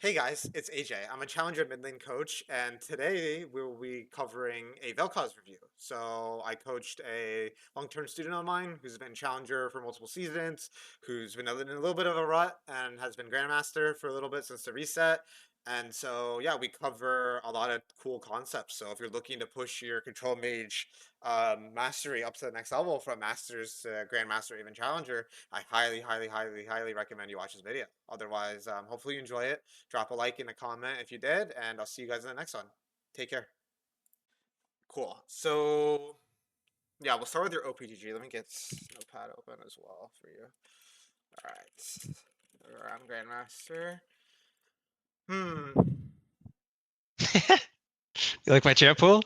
Hey guys, it's AJ. I'm a challenger mid lane coach, and today we will be covering a Vel'Koz review. So I coached a long-term student of mine who's been challenger for multiple seasons, who's been in a little bit of a rut and has been grandmaster for a little bit since the reset. And so yeah, we cover a lot of cool concepts. So if you're looking to push your control mage mastery up to the next level from masters to grandmaster, even challenger, I highly, highly, highly, highly recommend you watch this video. Otherwise, hopefully you enjoy it. Drop a like and a comment if you did, and I'll see you guys in the next one. Take care. Cool. So, yeah, we'll start with your OPGG. Let me get Notepad open as well for you. All right. I'm Grandmaster. Hmm. You like my chair pool?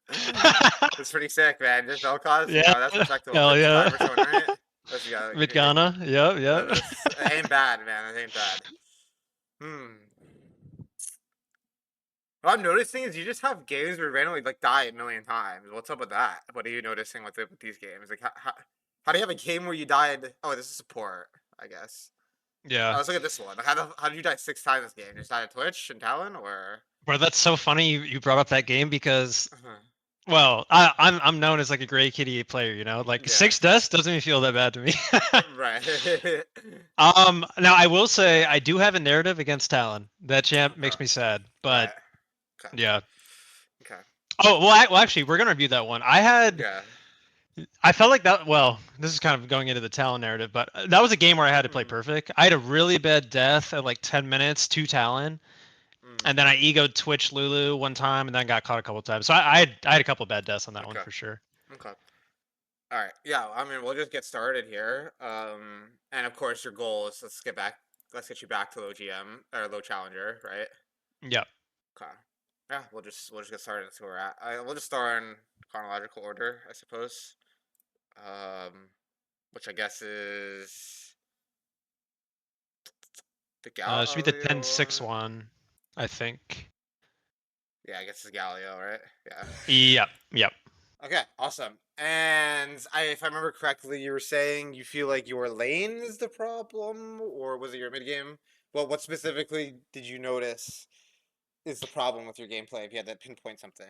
That's pretty sick, man. Just Vel'Koz, Yeah, that's respectable. hell yeah. 55 or so, right? Let's go. Vidgana, yep, yep. That's it ain't bad, man. It ain't bad. Hmm. What I'm noticing is you just have games where you randomly like die a million times. What's up with that? What are you noticing with these games? Like, how do you have a game where you died? Oh, this is support, I guess. Yeah. Let's look at this one. Like, how did you die 6 times this game? Just died at Twitch and Talon, or? Bro, that's so funny you brought up that game because, Uh-huh. well, I'm known as like a gray kitty player, like Yeah. 6 deaths doesn't even feel that bad to me. Right. Now I will say Yeah. I do have a narrative against Talon. That champ Okay. makes me sad, but Right. Okay. yeah. Okay. Oh, well, actually, we're gonna review that one. Yeah. I felt like that. Well, this is kind of going into the Talon narrative, but that was a game where I had to play Mm, perfect. I had a really bad death at like 10 minutes to Talon, mm. and then I egoed Twitch Lulu one time, and then got caught a couple times. So I had a couple bad deaths on that one Okay. for sure. Okay. All right. Yeah. I mean, we'll just get started here. And of course, your goal is let's get back. Let's get you back to low GM or low challenger, right? Yeah. Okay. Yeah. We'll just get started and see where we're at. We'll just start in chronological order, I suppose. Um, which I guess is the It should be the ten Galio six one. one, I think. Yeah, I guess it's Galio, right? Yeah. Yep. Yep. Okay, awesome. And if I remember correctly, you were saying you feel like your lane is the problem, or was it your mid game? Well, what specifically did you notice is the problem with your gameplay if you had to pinpoint something?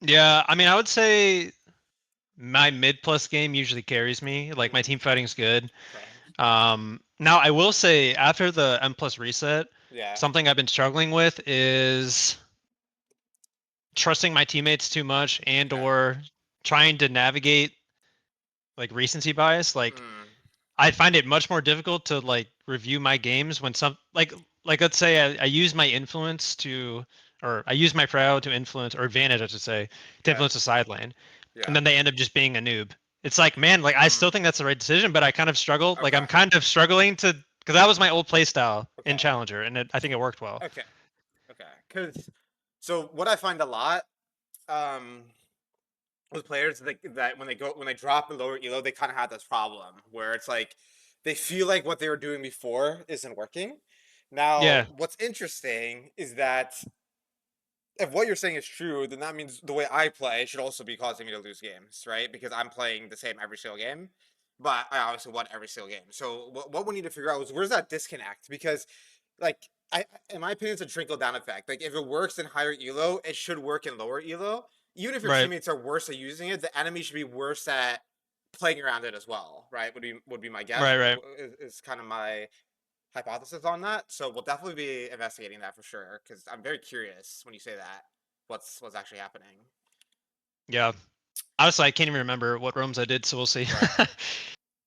Yeah. I mean, I would say my mid plus game usually carries me. Like my Mm, team fighting's good. okay. Now I will say after the M plus reset, Yeah. something I've been struggling with is trusting my teammates too much and Okay. or trying to navigate like recency bias. Like Mm, I find it much more difficult to like review my games when like let's say I use my influence to or I use my prow to influence or advantage I should say to okay. influence a side lane and Yeah. then they end up just being a noob. It's like man, like I Mm, still think that's the right decision, but I kind of struggle. Like okay. I'm kind of struggling to because that was my old play style in Okay. Challenger and I think it worked well. Okay. Okay. Because so what I find a lot, um, with players that when they drop the lower elo, they kind of have this problem where it's like they feel like what they were doing before isn't working. Now, Yeah, what's interesting is that if what you're saying is true, then that means the way I play should also be causing me to lose games, right? Because I'm playing the same every single game, but I obviously won every single game. So what we need to figure out is where's that disconnect? Because like in my opinion, it's a trickle down effect. Like if it works in higher elo, it should work in lower elo. Even if your right, teammates are worse at using it, the enemy should be worse at playing around it as well, right? Would be my guess. right. Is kind of my hypothesis on that. So we'll definitely be investigating that for sure because I'm very curious when you say that. What's actually happening? Yeah. Honestly, I can't even remember what rooms I did, so we'll see. Right.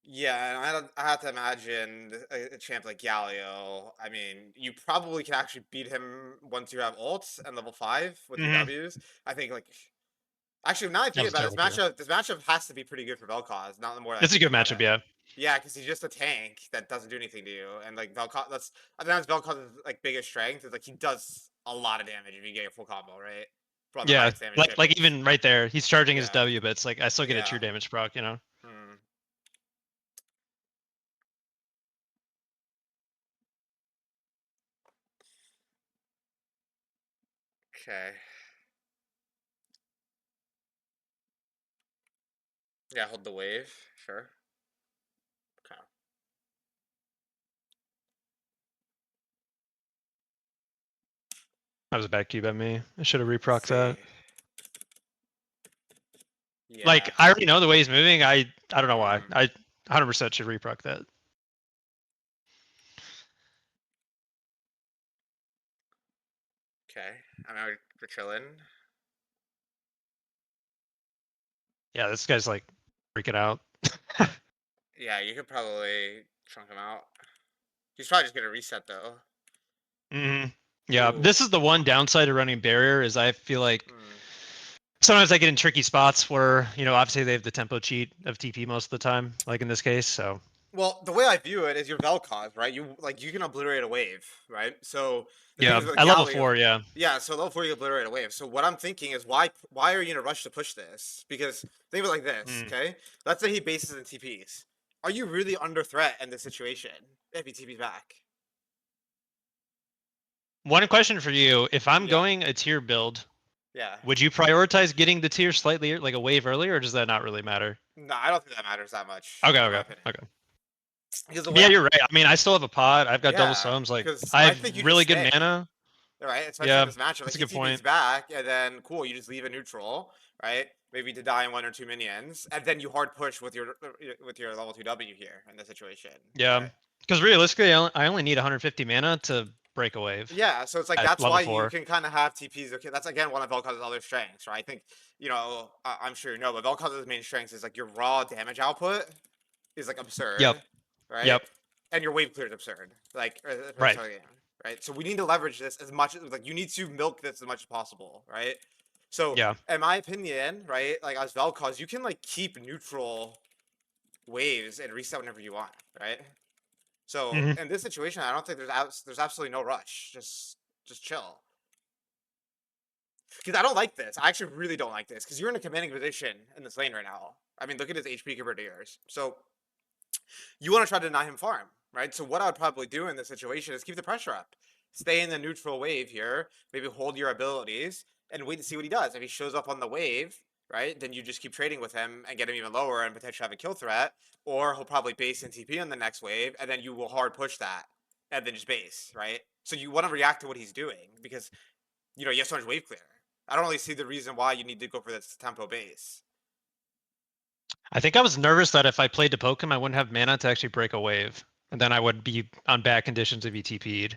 Yeah, and I have to imagine a champ like Galio. I mean, you probably can actually beat him once you have ults and level 5 with your hmm W's. I think like actually now that I That think was about it, terrible too. this matchup has to be pretty good for Vel'Koz. Not the more I It's a think good about matchup, it. yeah. Yeah, because he's just a tank that doesn't do anything to you, and like Vel'Koz, I think that's Vel'Koz's like biggest strength is like he does a lot of damage if you get a full combo, right? For one of the Yeah, highest damage like champions. even right there, he's charging his Yeah, W, but it's like I still get a yeah. true damage proc. Hmm. Okay. Yeah, hold the wave. Sure. Okay. That was a bad cube at me. I should have Let's reproc that. see. Yeah. Like I already know the way he's moving. I don't know why. Hmm. I 100% should reproc that. Okay. I mean, we're chilling. Yeah, this guy's like freaking out. Yeah, you could probably trunk him out. He's probably just gonna reset though. hmm Yeah, Ooh. this is the one downside of running barrier is I feel like Hmm. sometimes I get in tricky spots where obviously they have the tempo cheat of TP most of the time, like in this case. So Well, the way I view it is your Vel'Koz, right? You can obliterate a wave, right? So the thing yeah, is with at level Galio, 4, yeah. yeah. So level 4 you obliterate a wave. So what I'm thinking is why are you in a rush to push this? Because think of it like this, Mm. okay? Let's say he bases and TPs. Are you really under threat in this situation if he TPs back? One question for you: if I'm Yeah, going a tier build, yeah. would you prioritize getting the tier slightly like a wave earlier, or does that not really matter? No, I don't think that matters that much, Okay, in my okay, opinion. okay. Because the way, Yeah, you're right. I mean, I still have a pod. I've got double yeah, sums. Like, because I I have think you can really good stay. mana. Right? Especially in Yeah, this matchup. Like that's a he good TP's point. back, and then cool, you just leave a neutral, right? Maybe to die in 1 or 2 minions, and then you hard push with your level 2 W here in this situation, Yeah, right? because realistically, I only need 150 mana to break a wave Yeah, so it's like at that's level why you 4. can kind of have TPs. Okay, that's again one of Vel'Koz's other strengths, right? I think I'm sure you know, but Vel'Koz's main strengths is like your raw damage output is like Yep, absurd, right? yep, And your wave clear is absurd, like for the right. start of the game, right? So we need to leverage this as much as like you need to milk this as much as possible, right? So Yeah. in my opinion, right, like as Vel'Koz, you can like keep neutral waves and reset whenever you want, right? So hmm in this situation, I don't think there's absolutely no rush. Just chill. Because I don't like this. I actually really don't like this. Because you're in a commanding position in this lane right now. I mean, look at his HP compared to yours. So you want to try to deny him farm, right? So what I would probably do in this situation is keep the pressure up. Stay in the neutral wave here, maybe hold your abilities, and wait to see what he does. If he shows up on the wave, right, then you just keep trading with him and get him even lower and potentially have a kill threat. Or he'll probably base and TP on the next wave, and then you will hard push that, and then just base, right? So you want to react to what he's doing because he has so much wave clear. I don't really see the reason why you need to go for this tempo base. I think I was nervous that if I played to poke him, I wouldn't have mana to actually break a wave, and then I would be on bad conditions if he TP'd.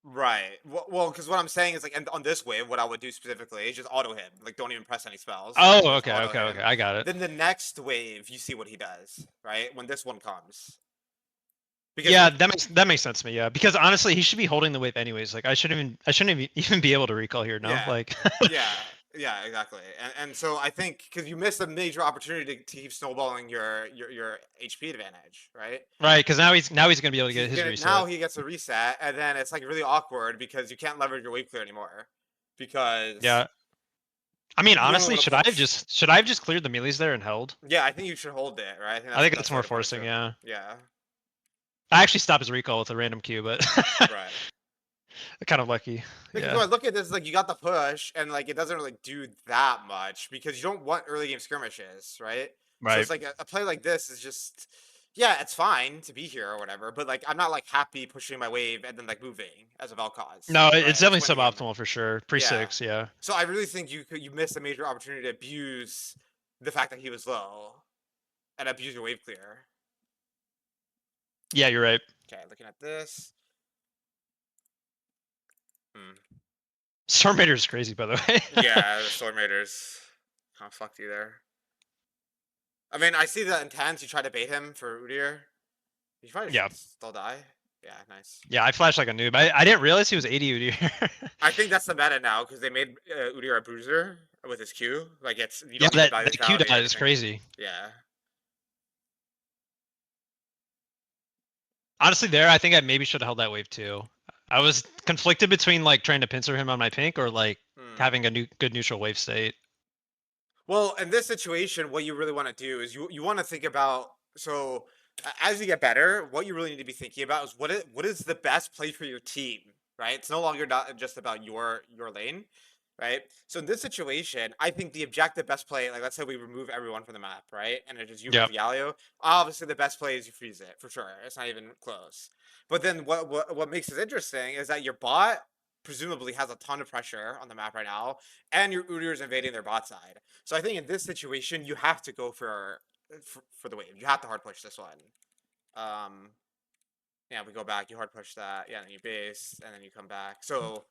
Right. Well, because what I'm saying is like, and on this wave, what I would do specifically is just auto him. Like, don't even press any spells. Oh, Just okay, auto okay, okay. him. I got it. Then the next wave, you see what he does. Right when this one comes, because Yeah, that makes sense to me. Yeah, because honestly, he should be holding the wave anyways. Like I shouldn't even be able to recall here. No, yeah, like yeah, yeah, exactly. And so I think because you missed a major opportunity to keep snowballing your HP advantage, right? right, because now he's gonna be able to get He's his gonna now reset. he gets a reset, and then it's like really awkward because you can't leverage your wave clear anymore because Yeah, I mean you only honestly, want to push. should I have just cleared the melees there and held? Yeah, I think you should hold it, right? I think I that's the think that's best way more to punish forcing. him. Yeah, Yeah, I actually stopped his recall with a random Q, but right. kind of lucky. Because Yeah, when I look at this, like you got the push, and like it doesn't really do that much because you don't want early game skirmishes, right? So right. it's like a play like this is just, yeah, it's fine to be here or whatever, but like I'm not like happy pushing my wave and then like moving as a Vel'Koz, No, right? it's At this definitely point in the game, suboptimal for sure. Pre yeah. six, yeah. So I really think you missed a major opportunity to abuse the fact that he was low and abuse your wave clear. Yeah, you're right. Okay, looking at this. Hmm. Storm Raider is crazy, by the way. Yeah, the Storm Raiders kind of fucked you there. I mean, I see the intent. You try to bait him for Udyr. You probably Yeah, should still die. Yeah, nice. yeah. I flashed like a noob. I didn't realize he was 80 UD. I think that's the meta now because they made Udyr a bruiser with his Q. Like you Yeah, don't need to that value that Q vitality or dot is anything. crazy. Yeah. Honestly, there I think I maybe should have held that wave too. I was conflicted between like trying to pincer him on my pink or like Hmm. having a good neutral wave state. Well, in this situation, what you really want to do is you want to think about as you get better, what you really need to be thinking about is what is the best play for your team, right? It's no longer not just about your lane, right? So in this situation, I think the objective best play, like let's say we remove everyone from the map, right? And it's just you Yep. versus Galio. Obviously, the best play is you freeze it for sure. It's not even close. But then what makes this interesting is that your bot. presumably has a ton of pressure on the map right now, and your Udyr is invading their bot side. So I think in this situation, you have to go for the wave. You have to hard push this one. Um, yeah, we go back, you hard push that, yeah, and then you base, and then you come back. So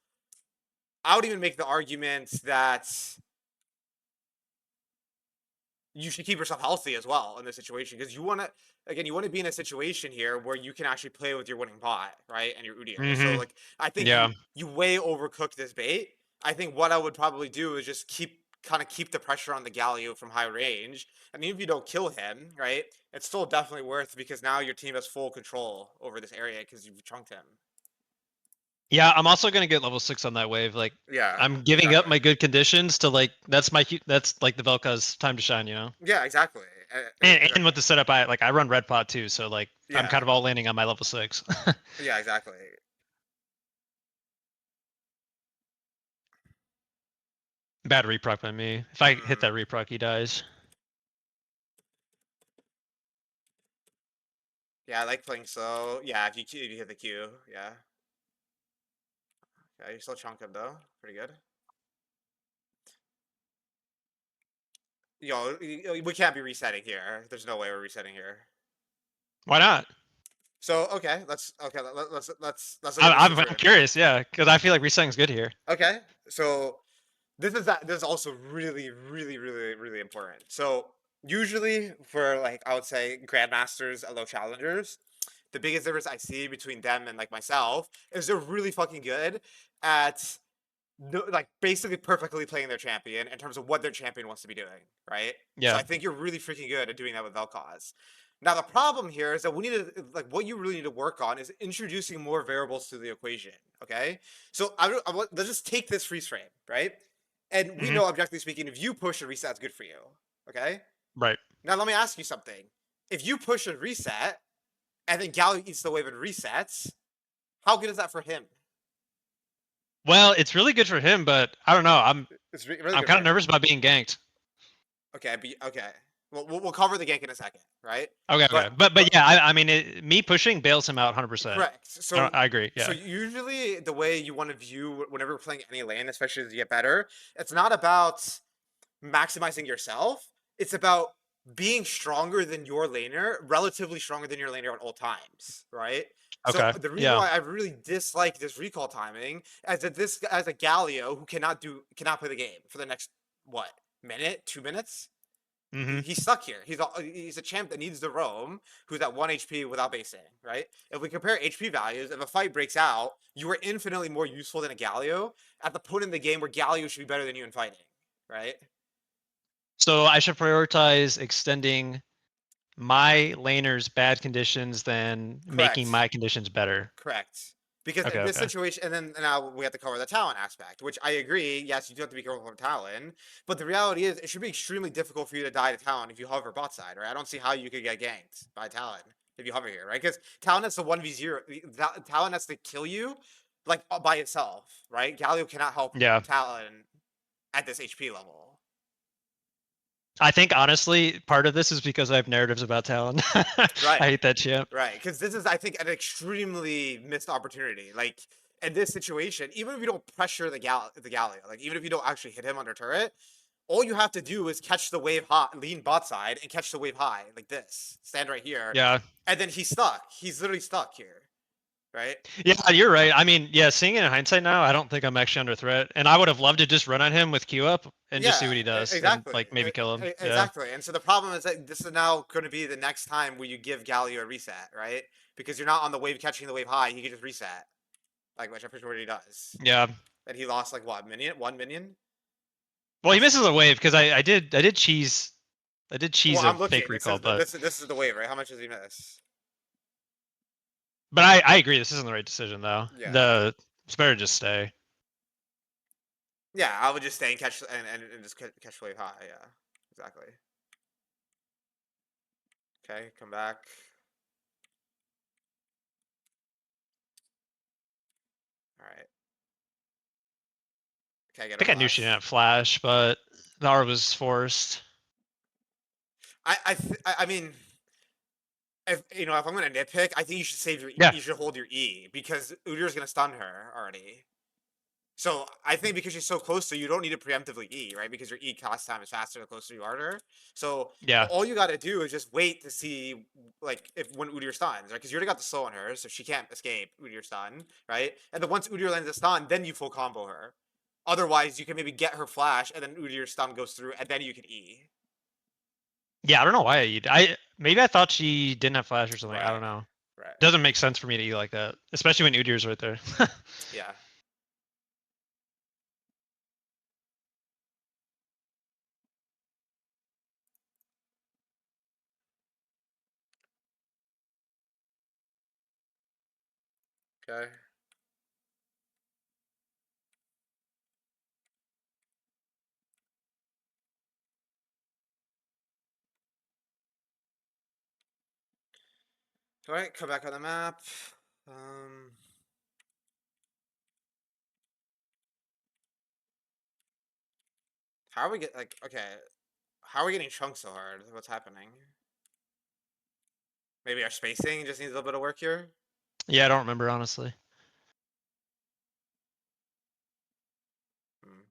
I would even make the argument that you should keep yourself healthy as well in this situation because you want to again you want to be in a situation here where you can actually play with your winning bot, right, and your Udyr. So Hmm. like I think Yeah. you way overcooked this bait. I think what I would probably do is just keep the pressure on the Galio from high range, and even if you don't kill him, right, it's still definitely worth because now your team has full control over this area because you've chunked him. Yeah, I'm also gonna get level 6 on that wave. Like, Yeah, I'm giving up exactly. my good conditions to like that's like the Vel'Koz time to shine, you know. Yeah, exactly. And Exactly. with the setup, I run red pot too, so like I'm kind Yeah. of all landing on my level 6. Yeah, exactly. Bad reproc by me. If I hit that Mm. reproc, he dies. Yeah, I like playing slow. Yeah, if you hit the Q, yeah. Yeah, you still chunk him though. Pretty good. Yo, we can't be resetting here. There's no way we're resetting here. Why not? So okay, let's look at this I'm situation. curious, yeah, because I feel like resetting's good here. Okay, so this is also really important. So usually for like I would say grandmasters and low challengers, the biggest difference I see between them and like myself is they're really fucking good at no, like basically perfectly playing their champion in terms of what their champion wants to be doing, right? So Yeah. I think you're really freaking good at doing that with Vel'Koz. Now the problem here is that we need to like what you really need to work on is introducing more variables to the equation. Okay, so let's just take this freeze frame, right? And we Hmm. know, objectively speaking, if you push a reset, it's good for you. Okay. Right. Now let me ask you something. If you push a reset and then Galio eats the wave and resets, how good is that for him? Well, it's really good for him, but I don't know. It's really I'm good for kind of him. nervous about being ganked. Okay, okay. We'll cover the gank in a second, right? Okay, okay, But but yeah, I mean, me pushing bails him out 100%. correct. So I agree. so Yeah. usually the way you want to view whenever we're playing any lane, especially as you get better, it's not about maximizing yourself. It's about being stronger than your laner, relatively stronger than your laner at all times, right? So Okay. the reason Yeah. why I really dislike this recall timing is that this as a Galio who cannot play the game for the next what minute, 2 minutes. Hmm. He's stuck here. He's a champ that needs to roam, who's at 1 HP without basing, right? If we compare HP values, if a fight breaks out, you are infinitely more useful than a Galio at the point in the game where Galio should be better than you in fighting, right? So I should prioritize extending my laner's bad conditions than making Correct. my conditions better. Correct. Because Okay. in this Okay. situation, and then now we have to cover the talent aspect, which I agree. Yes, you do have to be careful of talent, but the reality is, it should be extremely difficult for you to die to talent if you hover bot side, right? I don't see how you could get ganked by talent if you hover here, right? Because talent has to 1v0. Talent has to kill you, like by itself, right? Galio cannot help Yeah. talent at this HP level. I think honestly, part of this is because I have narratives about Talon. I Right. hate that shit. Right, because this is, I think, an extremely missed opportunity. Like in this situation, even if you don't pressure the Galio, like even if you don't actually hit him under turret, all you have to do is catch the wave hot, lean bot side, and catch the wave high like this. Stand right here, Yeah. and then he's stuck. He's literally stuck here, right? Yeah, you're right. I mean, yeah, seeing it in hindsight now, I don't think I'm actually under threat. And I would have loved to just run on him with Q up and just see Yeah, what he does and exactly, like maybe kill him. Yeah. exactly. And so the problem is that this is now going to be the next time where you give Galio a reset, right? Because you're not on the wave catching the wave high. He can just reset, like which I'm pretty sure he does. Yeah. And he lost like what minion? One minion? Well, he misses a wave because I did cheese Well, a I'm fake looking. This recall, is but this is the wave, right? How much does he miss? I agree this isn't the right decision though. Yeah, It's better to just stay. yeah. I would just stay and catch and just catch the wave high. Yeah, exactly. Okay, come back. All right. Okay, I get a think I knew she flash. didn't have flash, but the R was forced. I mean, if if I'm gonna nitpick, I think you should save your Yeah. you should hold your E because Udyr's gonna stun her already. So I think because she's so close to you, don't need to preemptively E, right? Because your E cast time is faster the closer you are to her. So Yeah. all you got to do is just wait to see like if when Udyr stuns, right? Because you already got the slow on her, so she can't escape Udyr stun, right? And then once Udyr lands a stun, then you full combo her. Otherwise, you can maybe get her flash, and then Udyr stun goes through, and then you can E. Yeah, I don't know why I maybe I thought she didn't have flash or something. I Right. don't know. Right. Doesn't make sense for me to eat like that, especially when Udyr's right there. Yeah. Okay. All right. Come back on the map. Um. How are we get like okay? How are we getting chunked so hard? What's happening? Maybe our spacing just needs a little bit of work here. Yeah, I don't remember honestly. Hmm.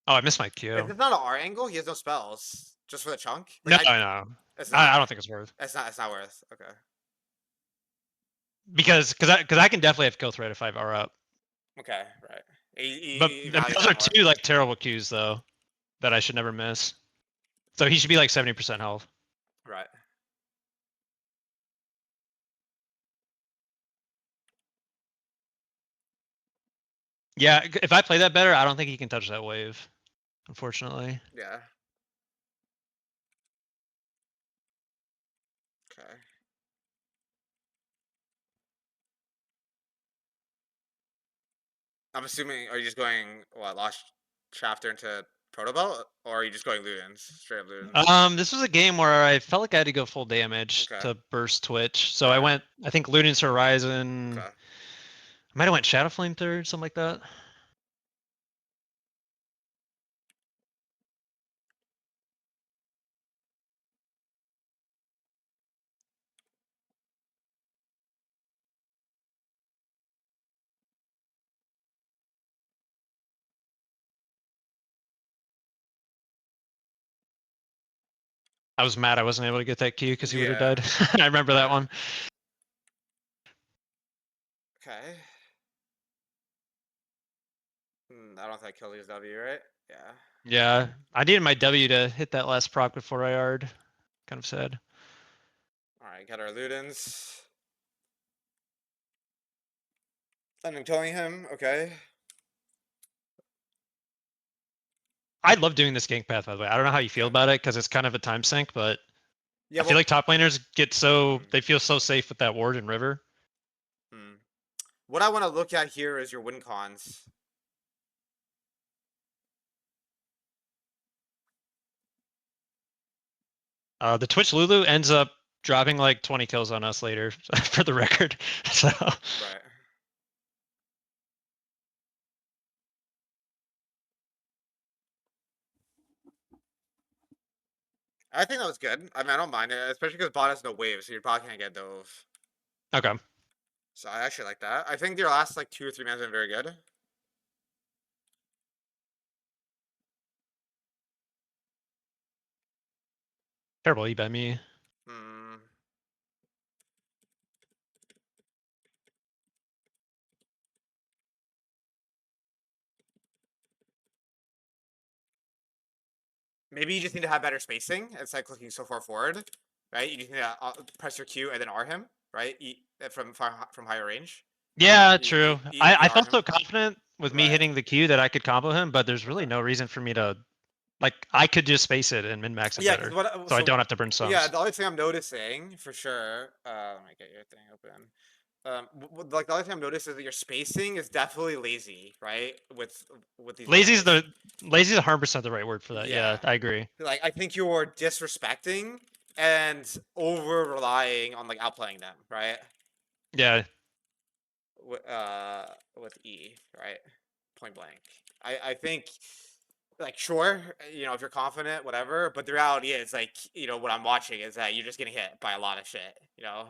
Oh, I missed my If Q. it's not an R angle, he has no spells. Just for the chunk. Like No, no, it's I not. don't think it's worth It's not. It's not worth. Okay. because I can definitely have kill threat if I have R up. Okay. Right. But He values those that are more. two like terrible Qs though that I should never miss. So he should be like 70% health. Right. Yeah, if I play that better, I don't think he can touch that wave, unfortunately. Yeah. Okay. I'm assuming. Are you just going what lost chapter into Protobelt, or are you just going Ludens straight up Ludens? This was a game where I felt like I had to go full damage Okay. to burst Twitch, so I Right. went. I think Luden's Horizon. Okay. I might have went Shadow Flame third, something like that. I was mad I wasn't able to get that Q because he would have Yeah. died. I remember that Yeah. one. Okay. I don't think I killed his W, right? Yeah. Yeah, I needed my W to hit that last proc before I R'd. Kind of sad. All right. Got our Ludens. I'm killing him. Okay. I love doing this gank path, by the way. I don't know how you feel Okay. about it because it's kind of a time sink, but Yeah. I feel Well. like top laners get so Hmm. they feel so safe with that ward and river. Hmm. What I want to look at here is your win cons. The Twitch Lulu ends up dropping like 20 kills on us later, for the record. So Right. I think that was good. I mean, I don't mind it, especially because bot has no waves, so you're probably gonna get dove. okay, So I actually like that. I think your last like 2 or 3 minutes have been very good. terrible E by me. Hmm. Maybe you just need to have better spacing instead of clicking so far forward, right? You just need to press your Q and then R him, right? From higher range. Yeah, true. I R felt him. so confident with me Right. hitting the Q that I could combo him, but there's really Okay. no reason for me to like I could just space it and min max it Yeah, because better, what? so I So don't have to burn yeah, sums. the other thing I'm noticing for sure. Let me get your thing open. Like the other thing I've noticed is that your spacing is definitely lazy, right? With these Lazy's levels. the lazy's 100% the right word for that. Yeah, Yeah. I agree. Like I think you're disrespecting and over relying on like outplaying them, right? Yeah, With E, right? Point blank. I think like sure, if you're confident, whatever, but the reality is like, what I'm watching is that you're just getting hit by a lot of shit, you know?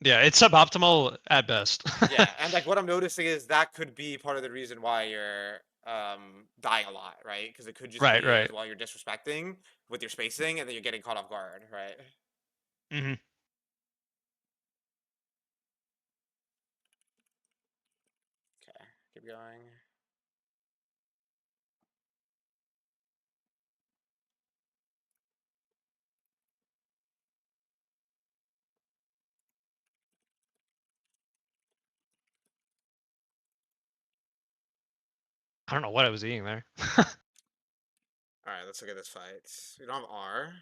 Yeah, it's suboptimal at best. Yeah, and like what I'm noticing is that could be part of the reason why you're dying a lot, right? Because it could just Right, be right. as well you're disrespecting with your spacing, and then you're getting caught off guard, right? Hmm. Okay, keep going. I don't know what I was eating there. All right, let's look at this fight. You don't have R.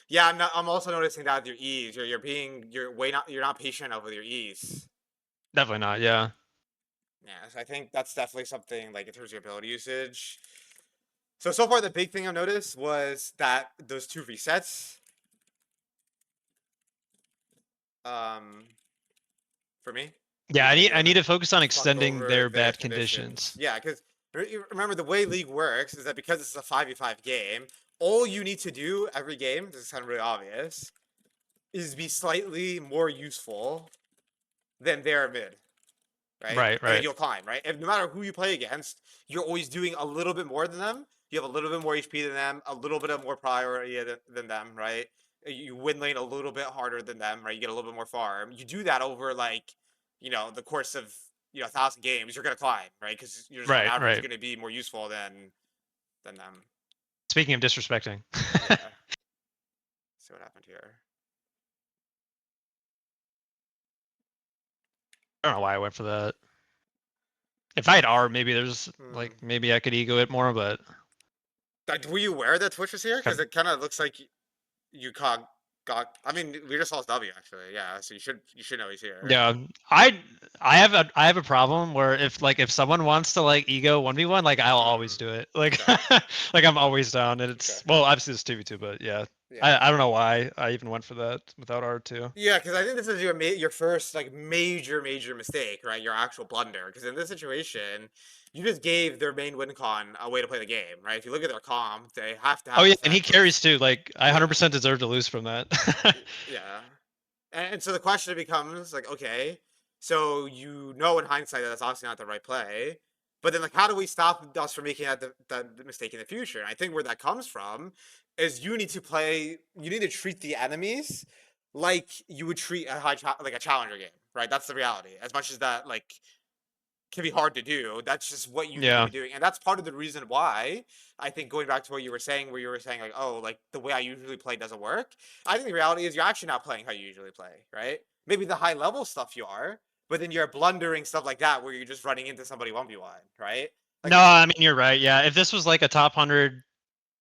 Yeah, I'm also noticing that with your E's, you're not patient enough with your E's. Definitely not. Yeah. Yeah, so I think that's definitely something like in terms of your ability usage. So far the big thing I've noticed was that those two resets, um, for me, Yeah, even I need again, to focus on fuck extending over their the bad conditions. conditions. Yeah, because remember the way League works is that because it's a 5v5 game, all you need to do every game, this is kind of really obvious, is be slightly more useful than their mid, right? Right, And then right, you'll climb, right? And no matter who you play against, you're always doing a little bit more than them. You have a little bit more HP than them, a little bit of more priority than them, right? You win lane a little bit harder than them, right? You get a little bit more farm. You do that over like, the course of 1,000 games. You're gonna climb, right? Because you're just on right, average right. gonna be more useful than them. Speaking of disrespecting, I Yeah. See what happened here. don't know why I went for that. If I had R, maybe there's Hmm. like maybe I could ego it more, but Like, were you aware that Twitch was here? Because kind it kind of looks like you got. I mean, we just lost W actually. Yeah, so you should know he's here. yeah, I have a problem where if someone wants to like ego 1v1, like I'll always Mm, do it. Like okay. like I'm always down, and Okay. it's well obviously it's 2v2, but yeah, Yeah. I don't know why I even went for that without R2. Yeah, because I think this is your first like major mistake, right? Your actual blunder. Because in this situation, you just gave their main win con a way to play the game, right? If you look at their comp, they have to Oh have yeah, and he defense. carries too. Like I Yeah. 100% deserve to lose from that. Yeah. And so the question becomes like, okay, so in hindsight that that's obviously not the right play, but then like, how do we stop us from making that mistake in the future? And I think where that comes from is you need to treat the enemies like you would treat like a challenger game, right? That's the reality. As much as that like can be hard to do. That's just what you need to Yeah, be doing. And that's part of the reason why I think going back to what you were saying, where you were saying, like, oh, like the way I usually play doesn't work. I think the reality is you're actually not playing how you usually play, right? Maybe the high level stuff you are, but then you're blundering stuff like that where you're just running into somebody 1v1, right? Like no, it's, I mean you're right. Yeah, if this was like a top 100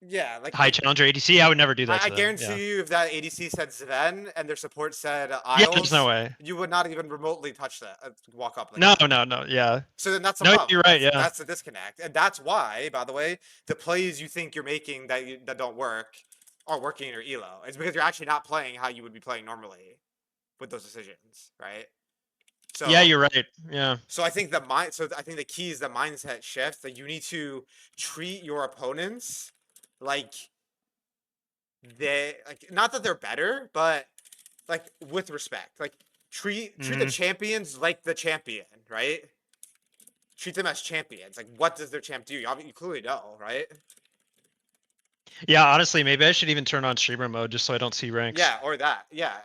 yeah, high challenger ADC, I would never do that I to them. Yeah, guarantee you if that ADC said Sven and their support said yeah, there's no Isles, way. you would not even remotely touch that, walk up like No, that. no, no. Yeah, So then that's the no, problem. you're right. Yeah, That's the disconnect, and that's why, by the way, the plays you think you're making that don't work are working in your elo. It's because you're actually not playing how you would be playing normally with those decisions, right? yeah, So you're right. Yeah, so I think the mind. So I think the key is the mindset shift that you need to treat your opponents like they like not that they're better, but like with respect. Like treat the hmm, champions like the champion, right? Treat them as champions. Like, what does their champ do? You clearly know, right? yeah. Honestly, maybe I should even turn on streamer mode just so I don't see ranks. Yeah, or that. Yeah,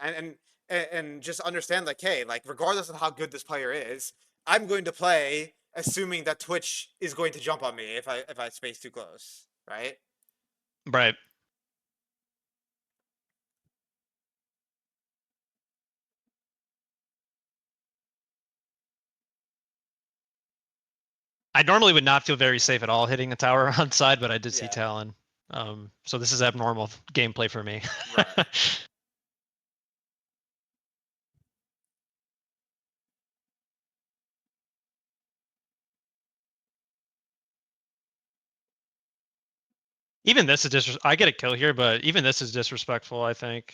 and just understand, like, hey, like, regardless of how good this player is, I'm going to play assuming that Twitch is going to jump on me if I space too close, right? Right. I normally would not feel very safe at all hitting a tower on side, but I did see Yeah, Talon. So this is abnormal gameplay for me. right. Even this is I get a kill here, but even this is disrespectful, I think,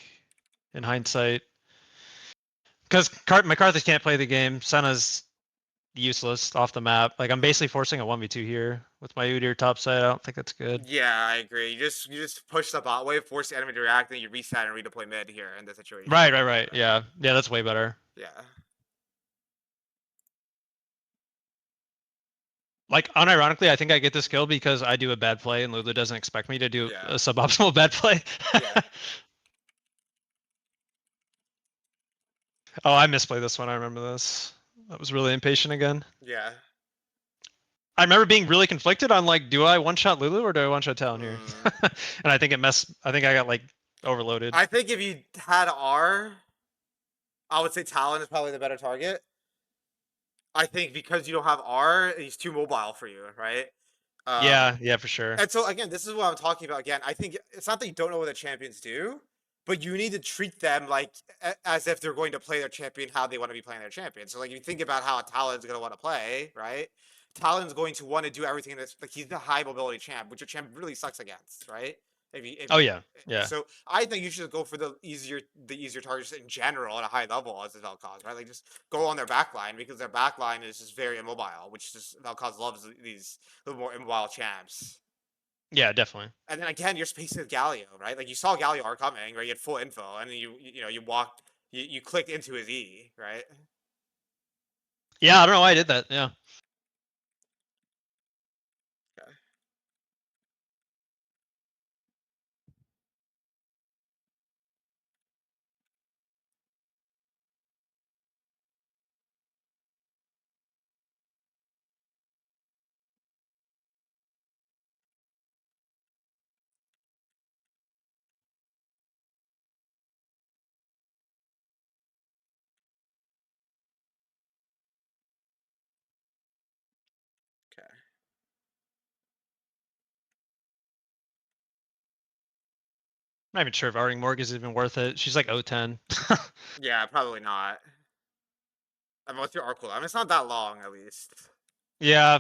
in hindsight. Because McCarthy can't play the game. Senna's useless off the map. Like I'm basically forcing a 1v2 here with my Udyr top side. I don't think that's good. Yeah, I agree. You just push the bot wave, force the enemy to react, and you reset and redeploy mid here in this situation. Right, right, right. Yeah, yeah, that's way better. Yeah. Like, unironically, I think I get this kill because I do a bad play and Lulu doesn't expect me to do Yeah. a suboptimal bad play. Yeah. Oh, I misplayed this one. I remember this. I was really impatient again. Yeah. I remember being really conflicted on like, do I one shot Lulu or do I one shot Talon here? Mm. And I think it messed. I think I got like overloaded. I think if you had R, I would say Talon is probably the better target. I think because you don't have R, he's too mobile for you, right? Yeah, yeah, for sure. And so again, this is what I'm talking about. Again, I think it's not that you don't know what the champions do, but you need to treat them like as if they're going to play their champion how they want to be playing their champion. So like if you think about how Talon's going to want to play, right? Talon's going to want to do everything that's like he's the high mobility champ, which your champ really sucks against, right? If Oh you yeah, yeah, so I think you should go for the easier targets in general at a high level as the Vel'Koz, right? Like just go on their back line because their back line is just very immobile, which just Vel'Koz loves these little more immobile champs. yeah, definitely. And then again, you're spacing with Galio, right? Like you saw Galio R coming, right? You had full info, and then you walked, you clicked into his E, right? Yeah, I don't know why I did that. Yeah, Okay. Okay. I'm not even sure if Arding Morg is even worth it. She's like 010. Yeah, probably not. I mean, what's your R cooldown? I mean, it's not that long, at least. Yeah,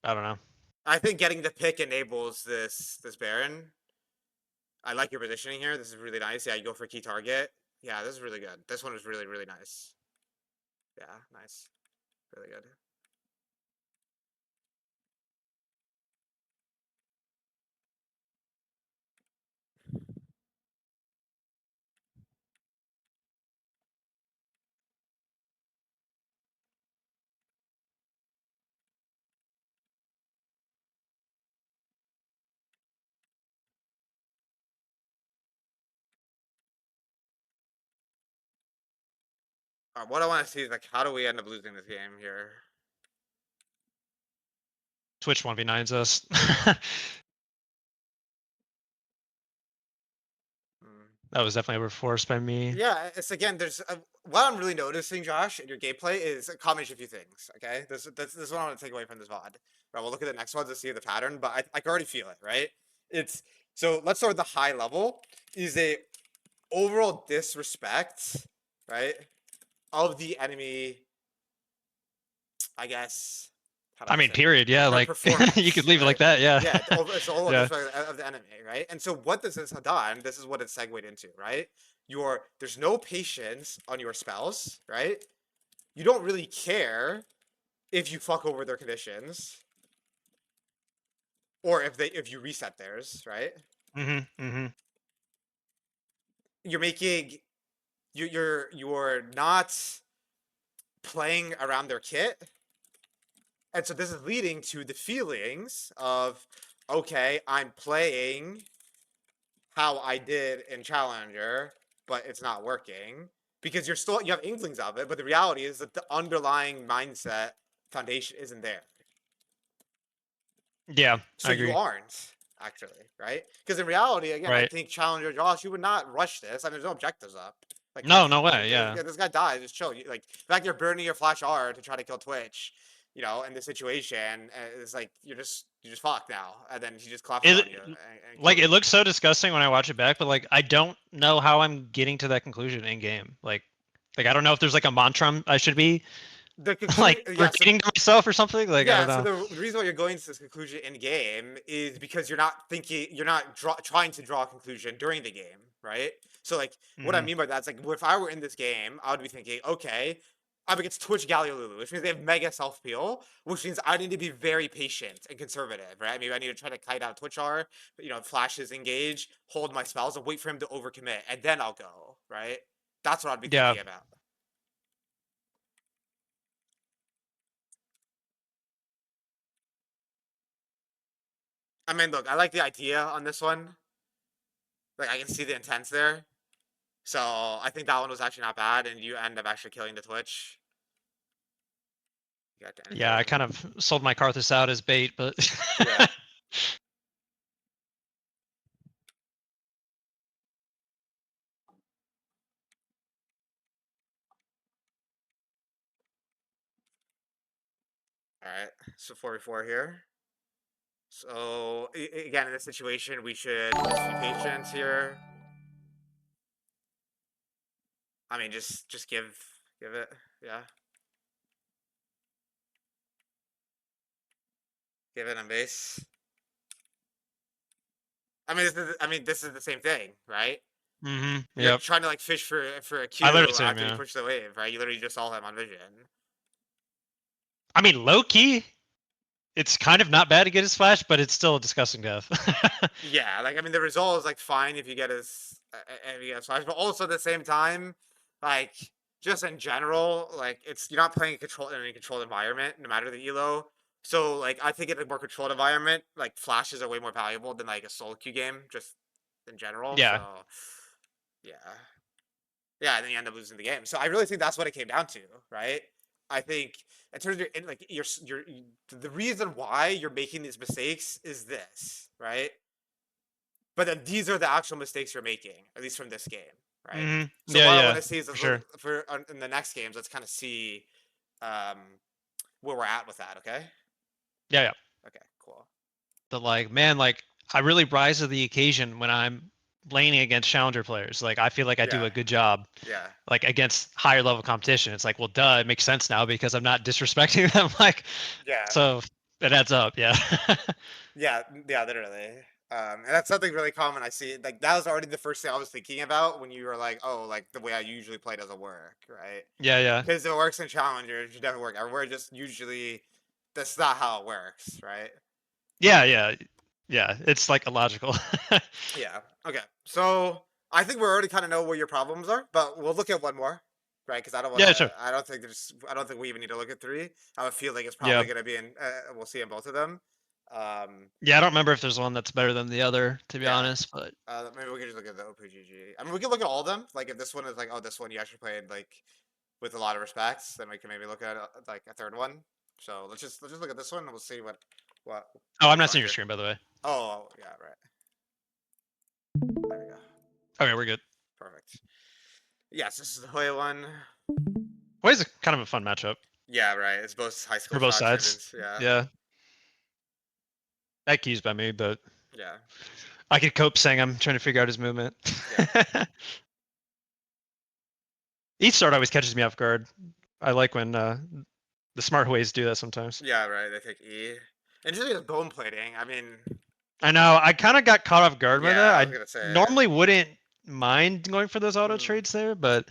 I don't know. I think getting the pick enables this Baron. I like your positioning here. This is really nice. Yeah, you go for key target. Yeah, this is really good. This one is really, really nice. Yeah, nice. Really good. What I want to see is like, how do we end up losing this game here? Twitch 1v9s us. Hmm. That was definitely overforced by me. Yeah, it's again. There's what I'm really noticing, Josh, in your gameplay is a combination of a few things. Okay, this is what I want to take away from this VOD. Right, we'll look at the next one to see the pattern, but I can already feel it. Right, it's so let's start with the high level. Is a overall disrespect, right, of the enemy. I guess how do I I mean, say period. Yeah, like you could performance, leave it like right? that. Yeah. Yeah, it's the overall Yeah. disrespect of the enemy, right? And so what this has done, this is what it's segued into, right? There's no patience on your spells, right? You don't really care if you fuck over their conditions or if you reset theirs, right? Mhm. Mhm. You're making you're not playing around their kit. And so this is leading to the feelings of okay, I'm playing how I did in Challenger, but it's not working because you have inklings of it, but the reality is that the underlying mindset foundation isn't there. Yeah, So I you agree. aren't actually, right? Because in reality, again, I Right. think Challenger Josh, you would not rush this. I mean, there's no objectives up. Like, No, no way. yeah, Yeah. this guy dies, just chill. Like, the fact you're burning your flash R to try to kill Twitch, in this situation, it's like you're just fucked now. And then he just collapses It on you and like kills it you. looks so disgusting when I watch it back, but like I don't know how I'm getting to that conclusion in game. Like I don't know if there's like a mantra I should be The like conclusion, yeah. So repeating to myself or something. Like I don't yeah, so know. the reason why you're going to this conclusion in game is because you're not trying to draw a conclusion during the game, right? So like what I Mhm. mean by that is like if I were in this game, I would be thinking, okay, up against Twitch Galilulu, which means they have mega self peel, which means I need to be very patient and conservative, right? Maybe I need to try to kite out Twitch R, flashes engage, hold my spells, and wait for him to overcommit, and then I'll go, right? That's what I'd be Yeah. thinking about. I mean, look, I like the idea on this one. Like, I can see the intents there. So I think that one was actually not bad, and you end up actually killing the Twitch. You got Yeah, I anything? kind of sold my Karthus out as bait, but Yeah. All right. So 44 here. So again, in this situation, we should just be patient here. I mean, just give it. Yeah, give it on base. I mean, this is the same thing, right? You're Yep. trying to like fish for a I literally Q same, after you yeah. push the wave, right? You literally just saw him on vision. I mean, low key, it's kind of not bad to get his flash, but it's still a disgusting death. Yeah, like I mean, the result is like fine if you get his if you get his flash, but also at the same time, like just in general, like it's you're not playing in a controlled environment, no matter the elo. So like I think in a more controlled environment, like flashes are way more valuable than like a solo queue game, just in general. So Yeah. yeah, yeah, and then you end up losing the game. So I really think that's what it came down to, right? I think in terms of like the reason why you're making these mistakes is this, right? But then these are the actual mistakes you're making, at least from this game, right? So Yeah, what I want yeah, to see is for sure. for in the next games, let's kind of see um, where we're at with that. Okay. Yeah, yeah. Okay. Cool. But like, man, like I really rise to the occasion when I'm laning against challenger players. Like I feel like I do Yeah. a good job. Yeah. Like against higher level competition. It's like, well, duh, it makes sense now because I'm not disrespecting them. Like, Yeah. so it adds up. Yeah. Yeah. Yeah. Literally. And that's something really common I see. Like that was already the first thing I was thinking about when you were like, "Oh, like the way I usually play doesn't work," right? Yeah, yeah. Because it works in Challenger, it should definitely work everywhere. Just usually, that's not how it works, right? Yeah, yeah. Yeah. It's like illogical. Yeah. Okay. So I think we already kind of know where your problems are, but we'll look at one more, right? Because I don't want Yeah, to. sure. I don't think there's. I don't think we even need to look at three. I have a feeling it's Yeah. probably going to be in. We'll see in both of them. Um. Yeah, I don't remember if there's one that's better than the other, to be Yeah. honest, but Maybe we can just look at the OPGG. I mean, we can look at all of them. Like if this one is like, oh, this one you actually played like with a lot of respects, then we can maybe look at like a third one. So let's just look at this one and we'll see what oh, what I'm we not find seeing your here. screen by the way. Oh yeah, right. There we go. Okay, we're good. Perfect. Yes, this is the Hoya one. Well, it's kind of a fun matchup Yeah, right. It's both high for school both shock sides. champions. Yeah, Yeah. That key's by me, but yeah, I could cope saying I'm trying to figure out his movement. yeah, Each start always catches me off guard. I like when the smart ways do that sometimes. yeah. Right. They take E. Interesting is bone plating. I mean, I know. I kind of got caught off guard by that. yeah. I was I gonna say. normally wouldn't mind going for those auto Hmm. trades there, but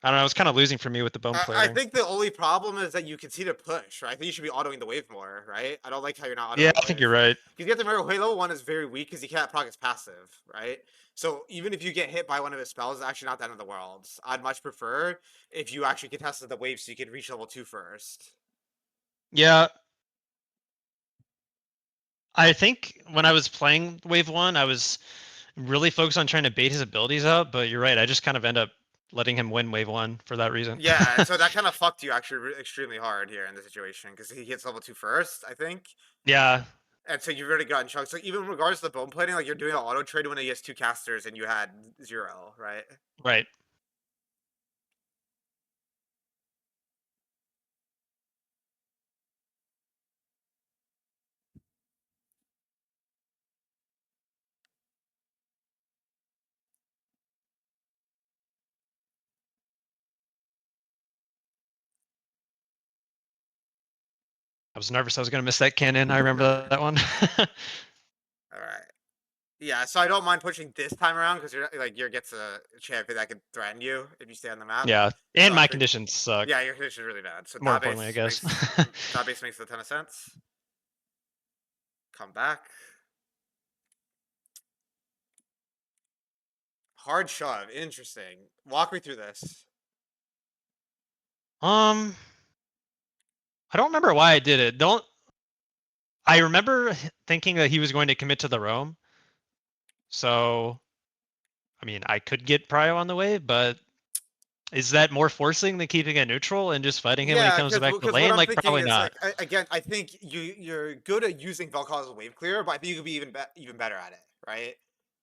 I don't know. It's kind of losing for me with the bone I plating. think the only problem is that you can see the push, right? I think you should be autoing the wave more, right? I don't like how you're not Yeah, autoing the I think wave. you're right. Because you have to remember, Halo 1 is very weak because you can't proc its passive, right? So even if you get hit by one of his spells, it's actually not the end of the world. I'd much prefer if you actually contested the wave so you could reach level 2 first. Yeah, I think when I was playing Wave 1, I was really focused on trying to bait his abilities out, but you're right. I just kind of end up letting him win Wave 1 for that reason. Yeah, and so that kind of fucked you actually extremely hard here in this situation because he hits level 2 first, I think. Yeah, And so you've already gotten chunked. So even regardless of the bone plating, like you're doing an auto trade when he has two casters and you had zero, right? right. I was nervous I was going to miss that cannon. I remember that one. All right. Yeah, so I don't mind pushing this time around because you're gets a champion that can threaten you if you stay on the map. Yeah, So and I my think conditions suck. yeah, your condition is really bad. So More importantly, I guess. that base makes a ton of sense. Come back. Hard shove. Interesting. Walk me through this. um, I don't remember why I did it. Don't I remember thinking that he was going to commit to the roam. So, I mean, I could get Prio on the way, but is that more forcing than keeping it neutral and just fighting him when he Yeah, comes back to the what lane? I'm Like, thinking probably is not. like again, I think you're good at using Vel'Koz as a wave clear, but I think you could be even better at it, right?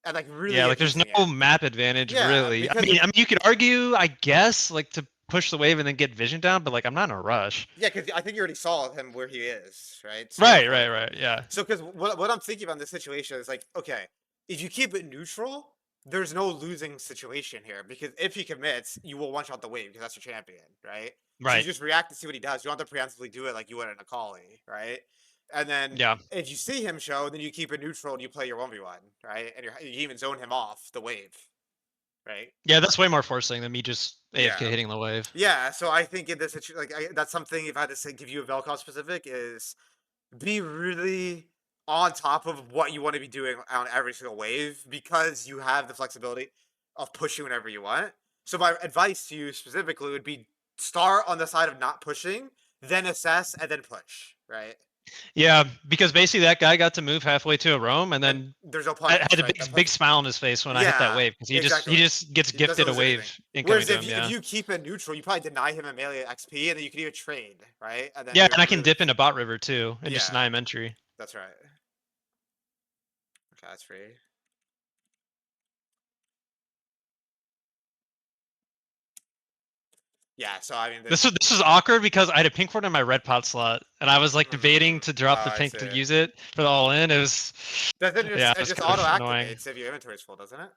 And like Yeah, really like there's abusing no it. map advantage Yeah, really. because if You could argue, I guess, like to push the wave and then get vision down, but like I'm not in a rush. yeah, because I think you already saw him where he is, right? So Right, it's right, like right. Yeah. so because what I'm thinking about in this situation is like, okay, if you keep it neutral, there's no losing situation here because if he commits, you will one shot the wave because that's your champion, right? So you Right. just react to see what he does. You don't have to preemptively do it like you would in a Kali, right? And then Yeah. if you see him show, then you keep it neutral and you play your 1v1, right? And you even zone him off the wave, right? Yeah, that's way more forcing than me just AFK Yeah. hitting the wave. Yeah, so I think in this that's something if I had to say, give you a Vel'Koz specific is be really on top of what you want to be doing on every single wave because you have the flexibility of pushing whenever you want. So my advice to you specifically would be start on the side of not pushing, then assess and then push, right? Yeah, because basically that guy got to move halfway to a roam and And then there's no I had punish, a right? big smile on his face when I hit that Yeah, wave because he exactly. just gets It doesn't gifted a lose anything. wave incoming Whereas to him. if Yeah. you keep it neutral, you probably deny him a melee XP, and then you can even trade, right? And then Yeah, you're and I can really dip into bot river too and just yeah, deny him entry. that's right. Okay, that's free. Yeah, so I mean, This was awkward because I had a pink ward in my red pot slot, and I was like debating to oh, drop the I pink see. to use it for the all in. It was, Doesn't yeah, it it was just kind auto of annoying. activates if your inventory is full, doesn't it?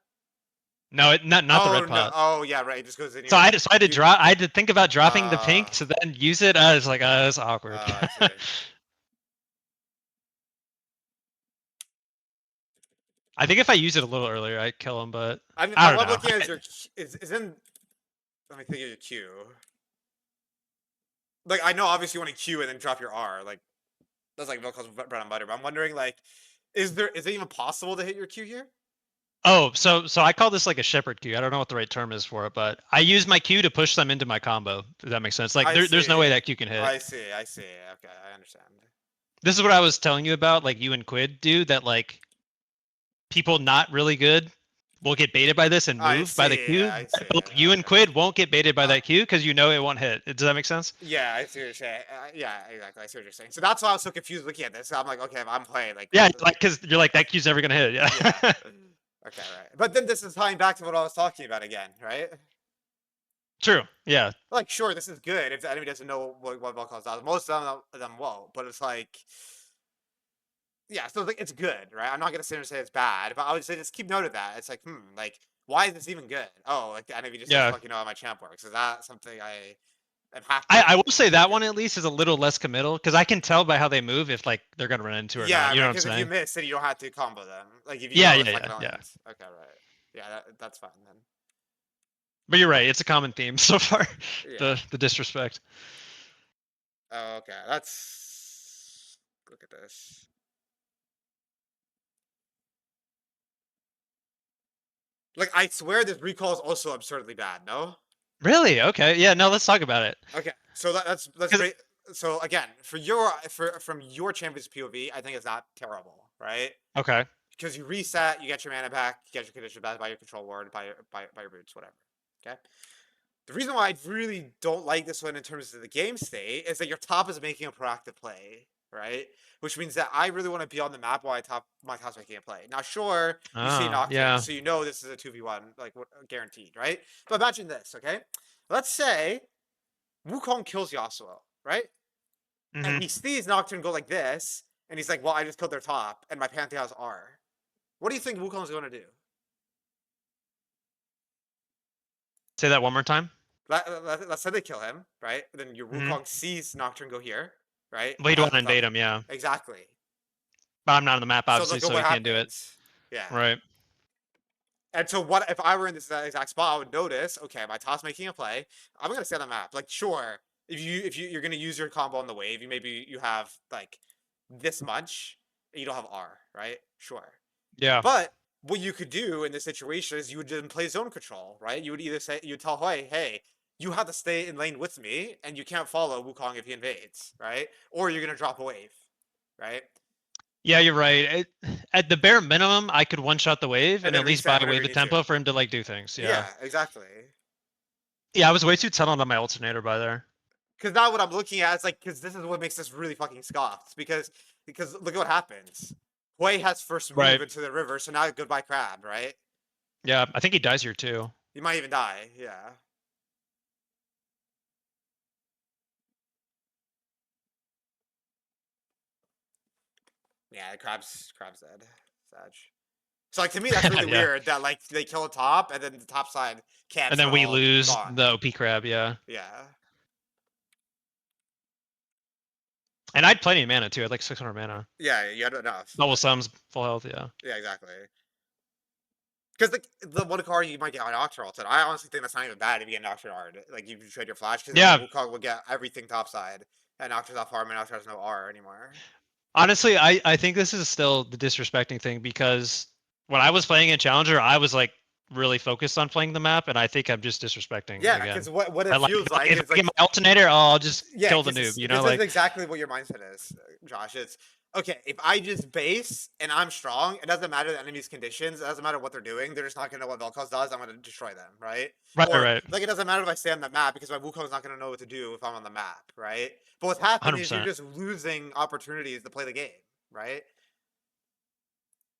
No, not the Oh red no. pot. Oh yeah, right. It just goes in So your I had to you. drop. I had to think about dropping the Uh, pink to then use it. I was like, that's awkward. I see. I think if I use it a little earlier, I'd kill him, but I mean, I don't what I'm know. looking at is is in. Let me think of your Q. Like I know, obviously, you want to Q and then drop your R. Like that's like Vel'Koz's bread and butter. But I'm wondering, like, is it even possible to hit your Q here? Oh, so I call this like a shepherd queue. I don't know what the right term is for it, but I use my queue to push them into my combo. If that makes sense. Like I there's no see. way that queue can hit. I see. I see. Okay, I understand. This is what I was telling you about, like you and Quid do, that like people not really good will get baited by this and I move by the see. queue. I see. But like, you and Okay. Quid won't get baited by Uh, that queue because you know it won't hit. Does that make sense? yeah, I see what you're saying. Yeah, exactly. I see what you're saying. So that's why I was so confused looking at this. I'm like, okay, if I'm playing like, Yeah, like because you're like that queue's never gonna hit. Yeah. yeah. Okay, right. But then this is tying back to what I was talking about again, right? True. Yeah. Like, sure, this is good if the enemy doesn't know what Vel'Koz does. Most of them won't, but it's like, yeah, so like it's good, right? I'm not gonna sit here and say it's bad, but I would say just keep note of that. It's like, like, why is this even good? Oh, like the enemy just doesn't Yeah. fucking know how my champ works. Is that something I am I happy will say to that do? one at least is a little less committal because I can tell by how they move if like they're gonna run into or not. Yeah, You know right. what I'm Because if you saying? miss, then you don't have to combo them. Like if you Yeah, know yeah, it's like yeah, an yeah. land. Okay, right. Yeah, that's fine then. But you're right. It's a common theme so far. Yeah. The disrespect. Oh, okay. Let's look at this. Like, I swear this recall is also absurdly bad. No. Really? Okay. Yeah. No. Let's talk about it. Okay. So let's 'Cause- break. So again, for your from your champion's POV, I think it's not terrible, right? Okay. Because you reset, you get your mana back, you get your condition back by your control ward, by your boots, whatever. Okay. The reason why I really don't like this one in terms of the game state is that your top is making a proactive play, right? Which means that I really want to be on the map while my top's making a play. Now, sure, you see Oh, Nocturne, yeah. so you know this is a 2v1, like guaranteed, right? But imagine this, okay? Let's say Wukong kills Yasuo, right? And Hmm. he sees Nocturne go like this, and he's like, well, I just killed their top, and my Pantheon has R. What do you think Wukong's going to do? Say that one more time. Let's say they kill him, right? Then your Hmm. Wukong sees Nocturne go here, right? Well, And you don't has want the to top. invade him, yeah. Exactly. But I'm not on the map, So obviously, look at so what he can't do it. happens. Yeah. Right. And so what if I were in this exact spot? I would notice, okay, my top's making a play. I'm gonna stay on the map. Like, sure, you're gonna use your combo on the wave, you have like this much, and you don't have R, right? Sure. Yeah. But what you could do in this situation is you would then play zone control, right? You would either say you would tell Hui, hey, you have to stay in lane with me, and you can't follow Wukong if he invades, right? Or you're gonna drop a wave, right? Yeah, you're right. At the bare minimum, I could one shot the wave And and then at least buy reset away whenever you the need to. tempo for him to like do things. Yeah. Yeah, exactly. Yeah, I was way too tunneled on my alternator by there. Because now what I'm looking at is like, because this is what makes this really fucking scoffed. Because look at what happens. Hui has first move Right. into the river, so now goodbye crab, right? Yeah, I think he dies here too. You might even die. Yeah. Yeah, crab's dead. Sag. So like to me that's really Yeah. weird that like they kill a top and then the top side And camps then are we all lose gone. the OP crab, yeah. Yeah. And I'd plenty of mana too. I had like 600 mana. Yeah, you had enough. Double sums, full health, yeah. Yeah, exactly. Because the one card you might get on Nocturne ulted, I honestly think that's not even bad if you get Nocturne hard. Like you trade your flash because then Yeah. Wukong will get everything topside. And Nocturne's off farm and Nocturne has no R anymore. Honestly, I think this is still the disrespecting thing because when I was playing in Challenger, I was like really focused on playing the map, and I think I'm just disrespecting Yeah, again. because what it I like feels like if I is get like my alternator, oh, I'll just yeah, kill the because noob, you know? this is Like, exactly what your mindset is, Josh. It's okay if I just base and I'm strong. It doesn't matter the enemy's conditions. It doesn't matter what they're doing. They're just not gonna know what Vel'Koz does. I'm gonna destroy them, right? right, Or right, like it doesn't matter if I stay on the map because my Wukong's not gonna know what to do if I'm on the map, right? But what's happening is you're 100%. just losing opportunities to play the game, right?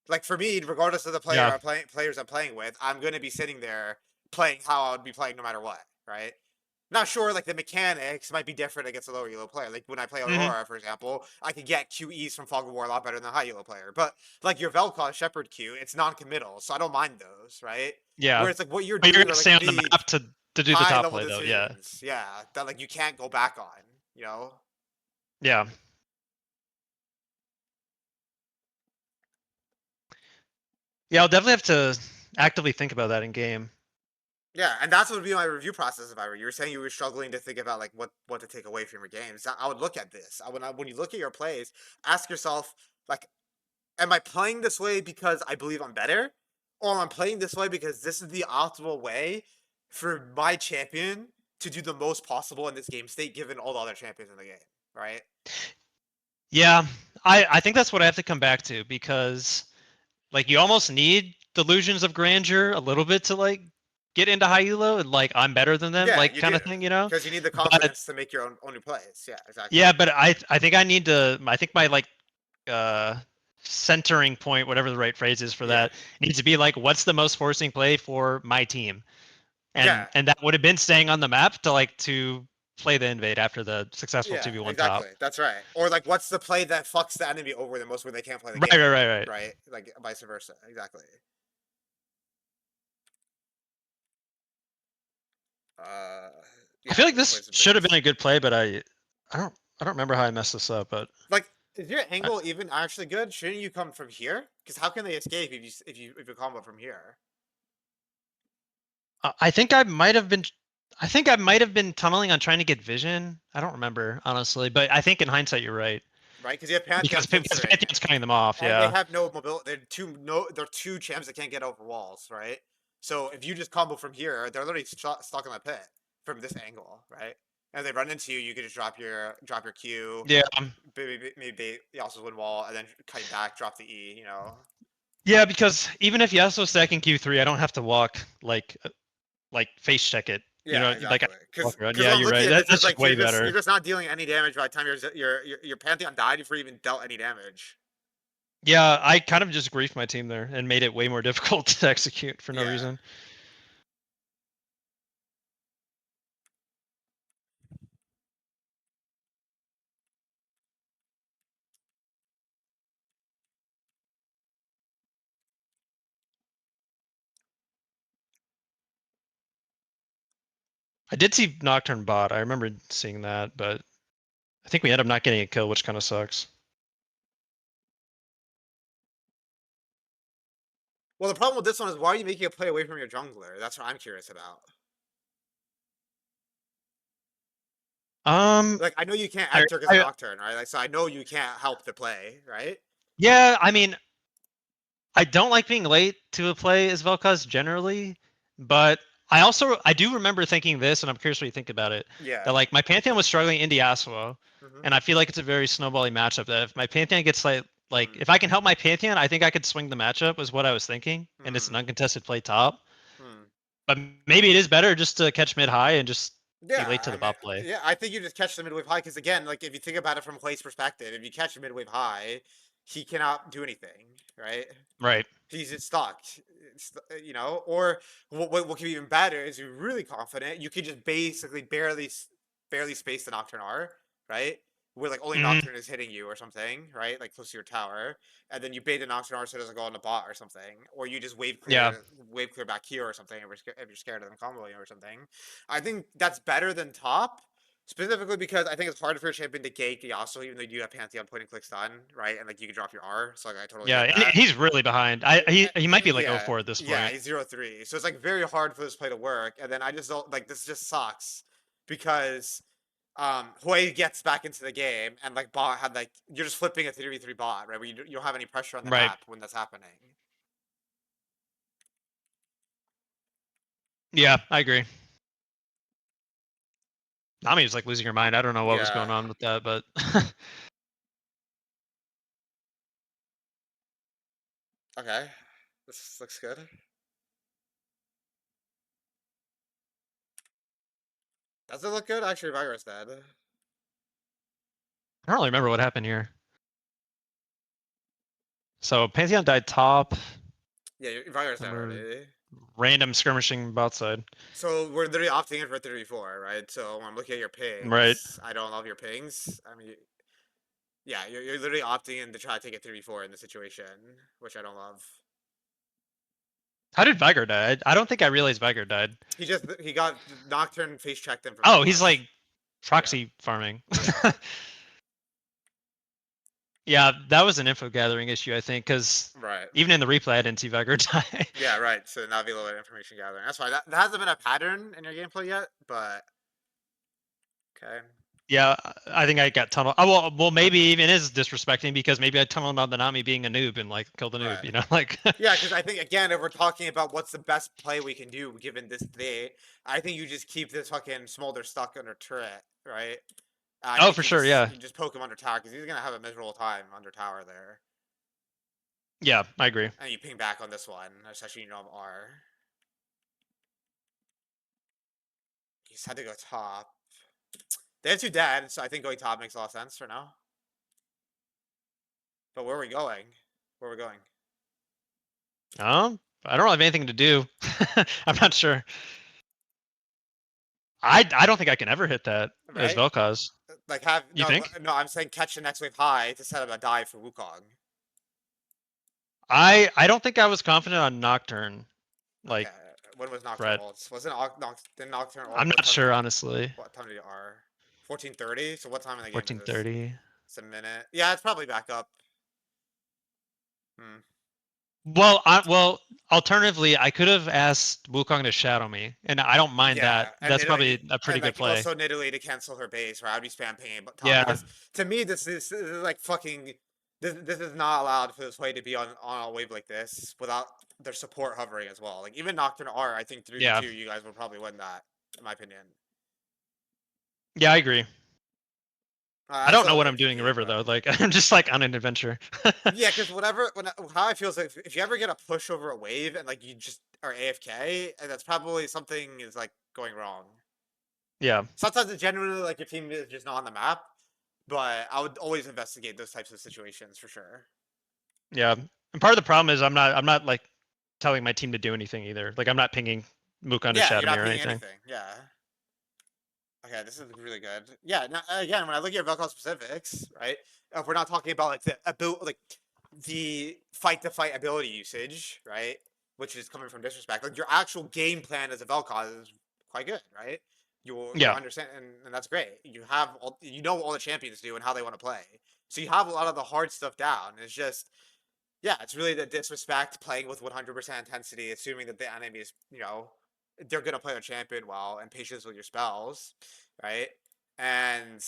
Like for me, regardless of the Yeah. players I'm playing with, I'm gonna be sitting there playing how I would be playing no matter what, right? Not sure, like the mechanics might be different against a lower elo player. Like when I play Hmm. Aurora, for example, I can get QEs from Fog of War a lot better than a high elo player. But like your Vel'Koz Shepherd Q, it's non-committal, so I don't mind those, right? Yeah. Whereas like what you're But you're doing gonna are like stay on the big, map to do the high top level play though. Yeah. decisions, yeah, that like you can't go back on, you know? Yeah. Yeah, I'll definitely have to actively think about that in game. Yeah, and that's what would be my review process if I were you. Were saying you were struggling to think about like what to take away from your games. I would look at this. When you look at your plays, ask yourself like, am I playing this way because I believe I'm better, or am I playing this way because this is the optimal way for my champion to do the most possible in this game state, given all the other champions in the game, right? Yeah. I think that's what I have to come back to because like you almost need delusions of grandeur a little bit to like get into high elo and like I'm better than them, Yeah, like you kind do of thing, you know? because you need the But confidence to make your own new plays. Yeah, exactly. yeah, but I think I need to I think my like uh centering point, whatever the right phrase is for Yeah, that, needs to be like what's the most forcing play for my team. yeah. And that would have been staying on the map to like to play the invade after the successful Yeah, 2v1 top. exactly. That's right. Or like, what's the play that fucks the enemy over the most where they can't play the Right, right, game, right, right. right? Like vice versa. Exactly. Uh, I yeah, feel like those plays this are should have base. been a good play, but I don't remember how I messed this up, but Like, is your I, angle even actually good? Shouldn't you come from here? Because how can they escape if you combo from here? I think I might have been tunneling on trying to get vision. I don't remember honestly, but I think in hindsight you're right Right? Because you have Pantheon because pincering, Pantheon's cutting them off. and they Yeah, have no mobility. They're two champs that can't get over walls, right? So if you just combo from here, they're literally stuck in the pit from this angle, right? And if they run into you, you can just drop your Q, yeah, maybe they also win wall, and then kite back, drop the E. yeah. Because even if Yasuo's stacking Q3, I don't have to walk like face check it. You Yeah, know, like I exactly. walk around. Because Yeah, what I'm you're looking right. at this is That's just like way you're better. just not dealing any damage by the time your Pantheon died before you even dealt any damage. Yeah, I kind of just griefed my team there and made it way more difficult to execute for no Yeah. reason. I did see Nocturne bot. I remember seeing that, but I think we end up not getting a kill, which kind of sucks. Well, the problem with this one is why are you making a play away from your jungler? That's what I'm curious about. Um, Like, I know you can't I, enter because of I Nocturne, right? Like, so I know you can't help the play, right? yeah, I mean, I don't like being late to a play as Vel'Koz generally, but I do remember thinking this, and I'm curious what you think about it. That Yeah. like my Pantheon was struggling in Yasuo, Mm-hmm. and I feel like it's a very snowbally matchup. That if my Pantheon gets like Mm. if I can help my Pantheon, I think I could swing the matchup. Was what I was thinking, and it's an Mm. uncontested play top. Mm. But maybe it is better just to catch mid high and just be Yeah, late to I the mean, bot play. yeah, I think you just catch the midwave high because again, like if you think about it from Clay's perspective, if you catch a midwave high, he cannot do anything, right? Right. He's just stuck, or what could be even better is you're really confident. You could just basically barely space the Nocturne R, right? Where like only Hmm. Nocturne is hitting you or something, right? Like close to your tower, and then you bait the Nocturne R so it doesn't go on the bot or something, or you just Yeah. wave clear back here or something if you're scared of them comboing or something. I think that's better than top. Specifically because I think it's harder for a champion to gate Yasuo, even though you have Pantheon point and click stun, right? And like you can drop your R, so like I totally Yeah, get and that. he's really behind. He might be like Yeah, 0-4 at this yeah, point. he's 0-3. So it's like very hard for this play to work. And then I just don't like this just sucks because Hui gets back into the game and like bot had like you're just flipping a 3v3 bot, right? Where you don't have any pressure on the Right. map when that's happening. Yeah, I agree. Nami was like losing her mind. I don't know what was going Yeah. on with that, but Okay. This looks good. Does it look good? Actually, Virus dead. I don't really remember what happened here. So Pantheon died top, Yeah, your Virus and dead we're already. random skirmishing bot side. So we're literally opting in for 3v4, right? So when I'm looking at your Right. pings, I don't love your pings. I mean, yeah, you're literally opting in to try to take a 3v4 in the situation, which I don't love. How did Viger die? I don't think I realized Viger died. He got Nocturne face checked him from Oh, mid he's left. like Yeah, proxy farming. yeah, Yeah, that was an info gathering issue, I think, because right. even in the replay, I didn't see Viger die. Yeah, right. So now be a little bit of information gathering. That's why that hasn't been a pattern in your gameplay yet, but okay. Yeah, I think I got tunnel. Oh, well, maybe even is disrespecting because maybe I tunneled on the Nami being a noob and like killed the noob. Right. You know, like Yeah, because I think again, if we're talking about what's the best play we can do given this day, I think you just keep this fucking Smolder stuck under turret, right? I oh, think for sure, yeah, you just poke him under tower because he's gonna have a miserable time under tower there, yeah, I agree. and you ping back on this one, especially you know of R. He's had to go top. They have two dead, so I think going top makes a lot of sense for now. But where are we going? Where are we going? I don't have anything to do. I'm not sure. I don't think I can ever hit that as Right? Vel'Koz. Like have You think? no. I'm saying catch the next wave high to set up a dive for Wukong. I don't think I was confident on Nocturne Okay, like when was Nocturne threat. ults? Wasn't did Nocturne ult? I'm not sure honestly. What time did it R? 14:30. So what time in the game is this? 14:30. It's a minute. Yeah, it's probably back up. Hmm. Well, alternatively, I could have asked Wukong to shadow me, and I don't mind that. Yeah, That's probably a pretty and good like play. also Nidalee to cancel her base, right? I'd be spam pinging top Yeah, because to me this is like fucking this is not allowed for this play to be on a wave like this without their support hovering as well. Like even Nocturne R, I think 3v2 yeah, you guys would probably win that, in my opinion. yeah. I agree. I I don't still know have what no I'm doing in opinion, River but though. Like I'm just like on an adventure. yeah, because how I feel is like if you ever get a push over a wave and like you just are AFK, and that's probably something is like going wrong. Yeah, Sometimes it's genuinely like your team is just not on the map, but I would always investigate those types of situations for sure. yeah. And part of the problem is I'm not like telling my team to do anything either. Like I'm not pinging Wukong to Yeah, you're shadow me not or pinging anything. anything. Yeah. Okay, this is really good. Yeah. Now, again, when I look at your Vel'Koz specifics, right? If we're not talking about like the fight to fight ability usage, right? Which is coming from disrespect. Like your actual game plan as a Vel'Koz is quite good, right? You Yeah, understand, and that's great. You know what all the champions do and how they want to play. So you have a lot of the hard stuff down. It's just Yeah, it's really the disrespect playing with 100% intensity, assuming that the enemy is, they're gonna play their champion well, and patience with your spells, right? And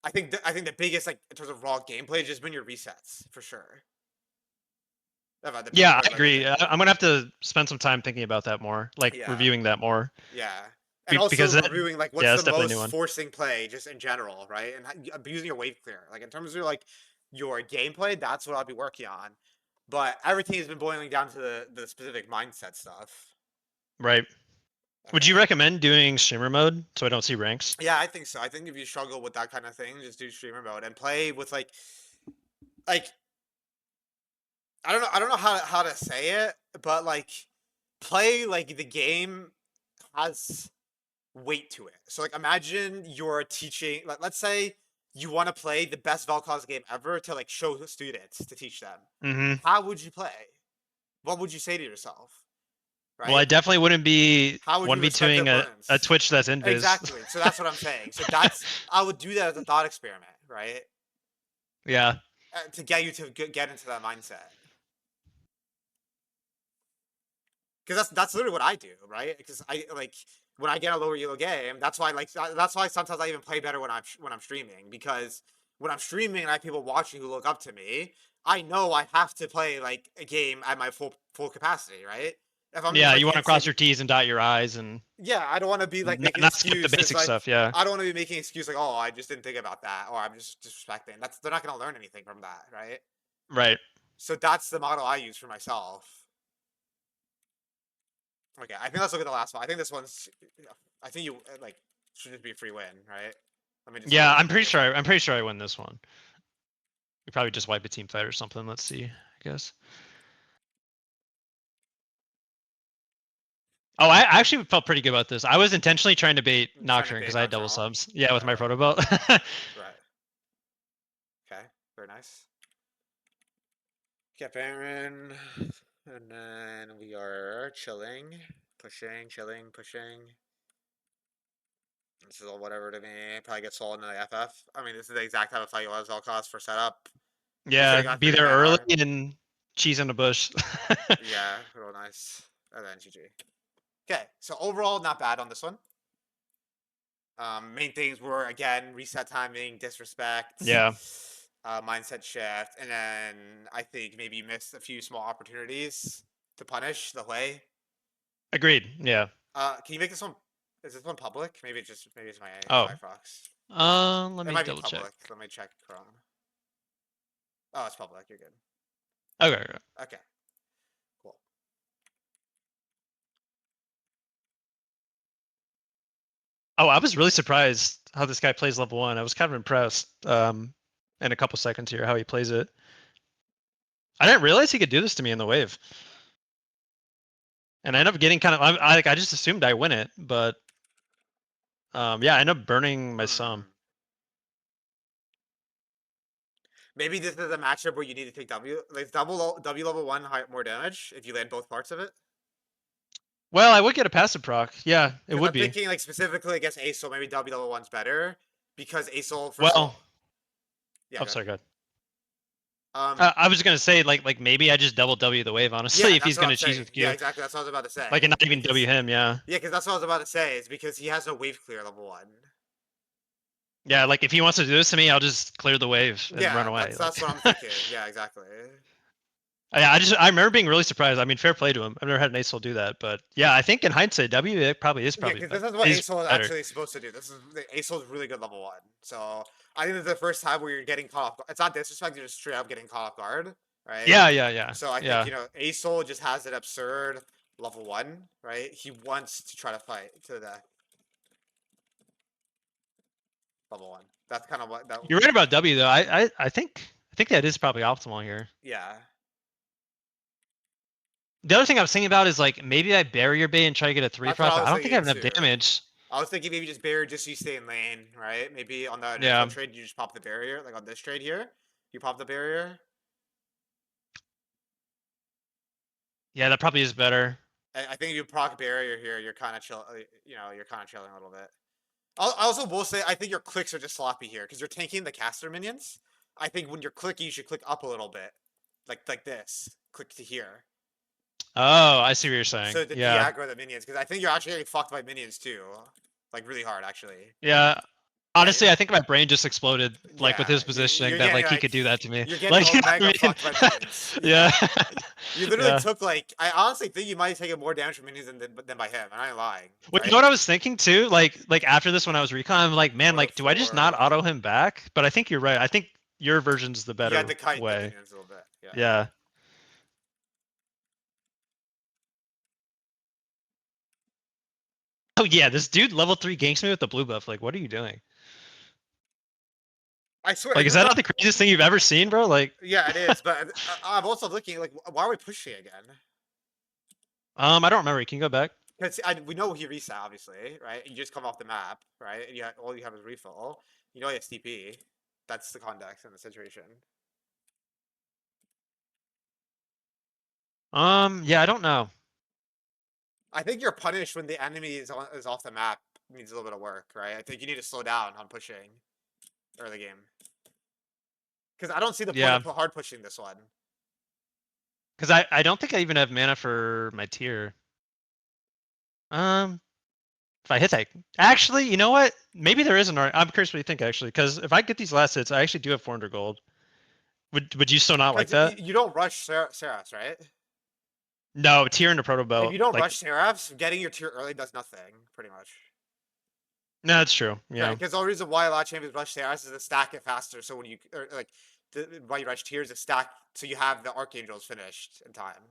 I think the biggest, like, in terms of raw gameplay, has just been your resets for sure. The Yeah, people I like what agree. they do. I'm gonna have to spend some time thinking about that more, like Yeah, reviewing that more, yeah. And also because that, reviewing like yeah, what's that's the definitely a new most one. forcing play just in general, right? And abusing your wave clear. Like in terms of like your gameplay, that's what I'll be working on. But everything has been boiling down to the specific mindset stuff. Right. Would you Okay. recommend doing streamer mode so I don't see ranks? Yeah, I think so. I think if you struggle with that kind of thing, just do streamer mode and play with like I don't know how to say it, but like play like the game has weight to it. So like imagine you're teaching, like let's say you want to play the best Vel'Koz game ever to like show the students to teach them. Hmm. How would you play? What would you say to yourself? Well, Right? I definitely wouldn't be How would you respect the 1v2ing a opponents? Twitch that's invis. Exactly. So that's what I'm saying. So that's I would do that as a thought experiment, right? Yeah. To get you to get into that mindset. Because that's literally what I do, right? Because I like when I get a lower elo game, that's why sometimes I even play better when I'm streaming because when I'm streaming and I have people watching who look up to me, I know I have to play like a game at my full capacity, right? If I'm just Yeah, like you want to cross instant, your T's and dot your I's and yeah, I don't want to be like making not skip the excuses basic like stuff. Yeah. I don't want to be making excuse like oh I just didn't think about that or I'm just disrespecting. That's they're not gonna learn anything from that, right? Right. So that's the model I use for myself. Okay, I think let's look at the last one. I think this one's. I think you like should just be a free win, right? Let me just look Yeah, at the thing real quick. I'm pretty sure I win this one. We probably just wipe a team fight or something. Let's see. I guess. Oh, I actually felt pretty good about this. I was intentionally trying to bait I'm trying to Nocturne bait because I had double nocturnal. subs. Yeah, with Right, my right, proto belt. right. Okay, very nice. Get Baron, and then we are chilling, pushing, chilling, pushing. This is all whatever to me. Probably get sold in the FF. I mean, this is the exact type of fight you want as cost for setup. You should Yeah, have got be 3 there early mana. and cheese in the bush. Yeah, real nice. And then GG. Okay, so overall, not bad on this one. Main things were again reset timing, disrespect, Yeah, mindset shift, and then I think maybe you missed a few small opportunities to punish the way. agreed. Yeah. Can you make this one? Is this one public? Maybe it's my Oh, Firefox. let It me might be double check. public. Let me check Chrome. Oh, it's public. You're good. Okay. Okay. Okay, cool. Oh, I was really surprised how this guy plays level one. I was kind of impressed. In a couple seconds here, how he plays it. I didn't realize he could do this to me in the wave, and I ended up getting kind of. I just assumed I win it, but yeah, I ended up burning my sum. Hmm. Maybe this is a matchup where you need to take W, like W level one more damage if you land both parts of it. Well, I would get a passive proc. Yeah, it Because would I'm be. thinking like specifically against Aesol, maybe W level one's better because Aesol first of Well, all, yeah, I'm good. sorry, God. Um, I was gonna say like maybe I just double W the wave honestly yeah, if that's he's what I'm gonna cheese saying. with Yeah, Q, exactly. That's what I was about to like and say. not even Because W him. Yeah, yeah, because that's what I was about to say. Is because he has no wave clear level one. yeah. Like if he wants to do this to me, I'll just clear the wave and run Yeah, away. Like that's what I'm thinking. Yeah, exactly. I remember being really surprised. I mean, fair play to him. I've never had an Ace do that, but yeah, I think in hindsight, W it probably is Yeah, probably because this is what is Aesol is better. actually supposed to do. This is the Aesol is really good level one. So I think this is the first time where you're getting caught off. It's not disrespect. You're just straight up getting caught off guard, right? Yeah, yeah, yeah, So I think yeah. Aesol just has an absurd level one, right? He wants to try to fight to the level one. That's kind of what that. You're right about W though. I think that is probably optimal here. Yeah, The other thing I was thinking about is like maybe I barrier bait and try to get a three that's what proc, I but was I don't think I thinking have enough too. damage. I was thinking maybe just barrier just so you stay in lane, right? Maybe on the initial Yeah, trade you just pop the barrier, like on this trade here, you pop the barrier. yeah, that probably is better. I think if you proc barrier here, you're kind of chill. You're kind of chilling a little bit. I also will say I think your clicks are just sloppy here because you're tanking the caster minions. I think when you're clicking, you should click up a little bit, like this. Click to here. Oh, I see what you're saying. So to Yeah. de-aggro the minions, because I think you're actually getting fucked by minions too, like really hard actually. Yeah. Yeah, Honestly, I think my brain just exploded, like with yeah, his positioning, you're that getting like he like could do that to me. you're getting Like, you know what omega I mean? fucked by minions. Yeah. Yeah, you literally Yeah. took like I honestly think you might have taken more damage from minions than by him. And I ain't lying, Well, you know right? what I was thinking too? Like after this, when I was recon, I'm like, man, What a like, do I just not four. auto him back? But I think you're right. I think your version's the You had better to kite the way. minions a little bit. Yeah. Yeah. Oh yeah, this dude level 3 ganks me with the blue buff. Like, what are you doing? I swear, Like, this is is that not. not the craziest thing you've ever seen, bro? Like, Yeah, it is. But I'm also looking like, why are we pushing again? I don't remember. Can you go back? Because we know he reset, obviously, right? You just come off the map, right? And all you have is refill. You know he has TP. That's the context in the situation. Yeah, I don't know. I think you're punished when the enemy is off the map. Needs a little bit of work, right? I think you need to slow down on pushing early game. Because I don't see the point Yeah, of hard pushing this one. because I don't think I even have mana for my tier. Um, if I hit that, actually, you know what? Maybe there is an art. I'm curious what you think actually, because if I get these last hits, I actually do have 400 gold. Would you still not like Because that? you don't rush Seraphs, right? No, tier into proto If belt. you don't Like, rush Seraphs, getting your tier early does nothing, pretty much. no, that's true. Right, Yeah, because the only reason why a lot of champions rush Seraphs is to stack it faster. So when you like why you rush tiers is stack so you have the archangels finished in time.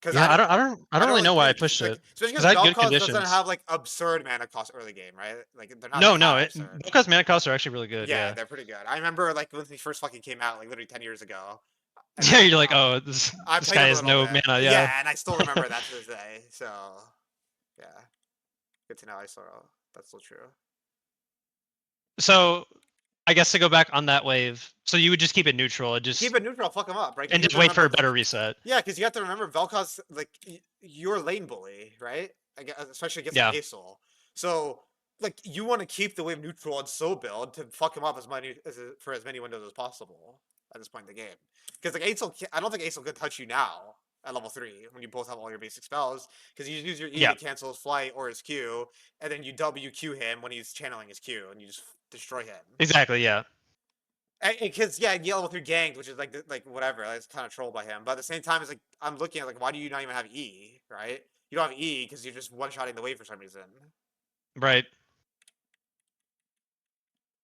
Because yeah. I I don't don't really really know why I think pushed like it especially because because I had good Vel'Koz doesn't conditions. have like absurd mana cost early game, right? Like they're not No, no. that absurd. Because mana costs are actually really good. Yeah, Yeah, they're pretty good. I remember like when he first fucking came out, like literally 10 years ago, and yeah. You're like, oh, I this played guy him a has little no bit. mana. Yeah. Yeah, and I still remember that to this day. So yeah, good to know. I saw that's still true. So I guess to go back on that wave, so you would just keep it neutral and Keep just it neutral, fuck him up, right? Because and you have just to wait for a remember, better reset. yeah, because you have to remember Vel'Koz, like you're lane bully, right? Especially against an Yeah, Aesol. So like you want to keep the wave neutral and so build to fuck him up for as many windows as possible at this point in the game. Because like Aesol, I don't think Aesol can touch you now at level 3 when you both have all your basic spells because you use your E yeah, to cancel his flight or his Q, and then you WQ him when he's channeling his Q, and you just destroy him. exactly. Yeah, Because yeah, yellow through ganked, which is like whatever. It's kind of trolled by him. But at the same time, it's like I'm looking at like why do you not even have E, right? You don't have E because you're just one shotting the wave for some reason. right.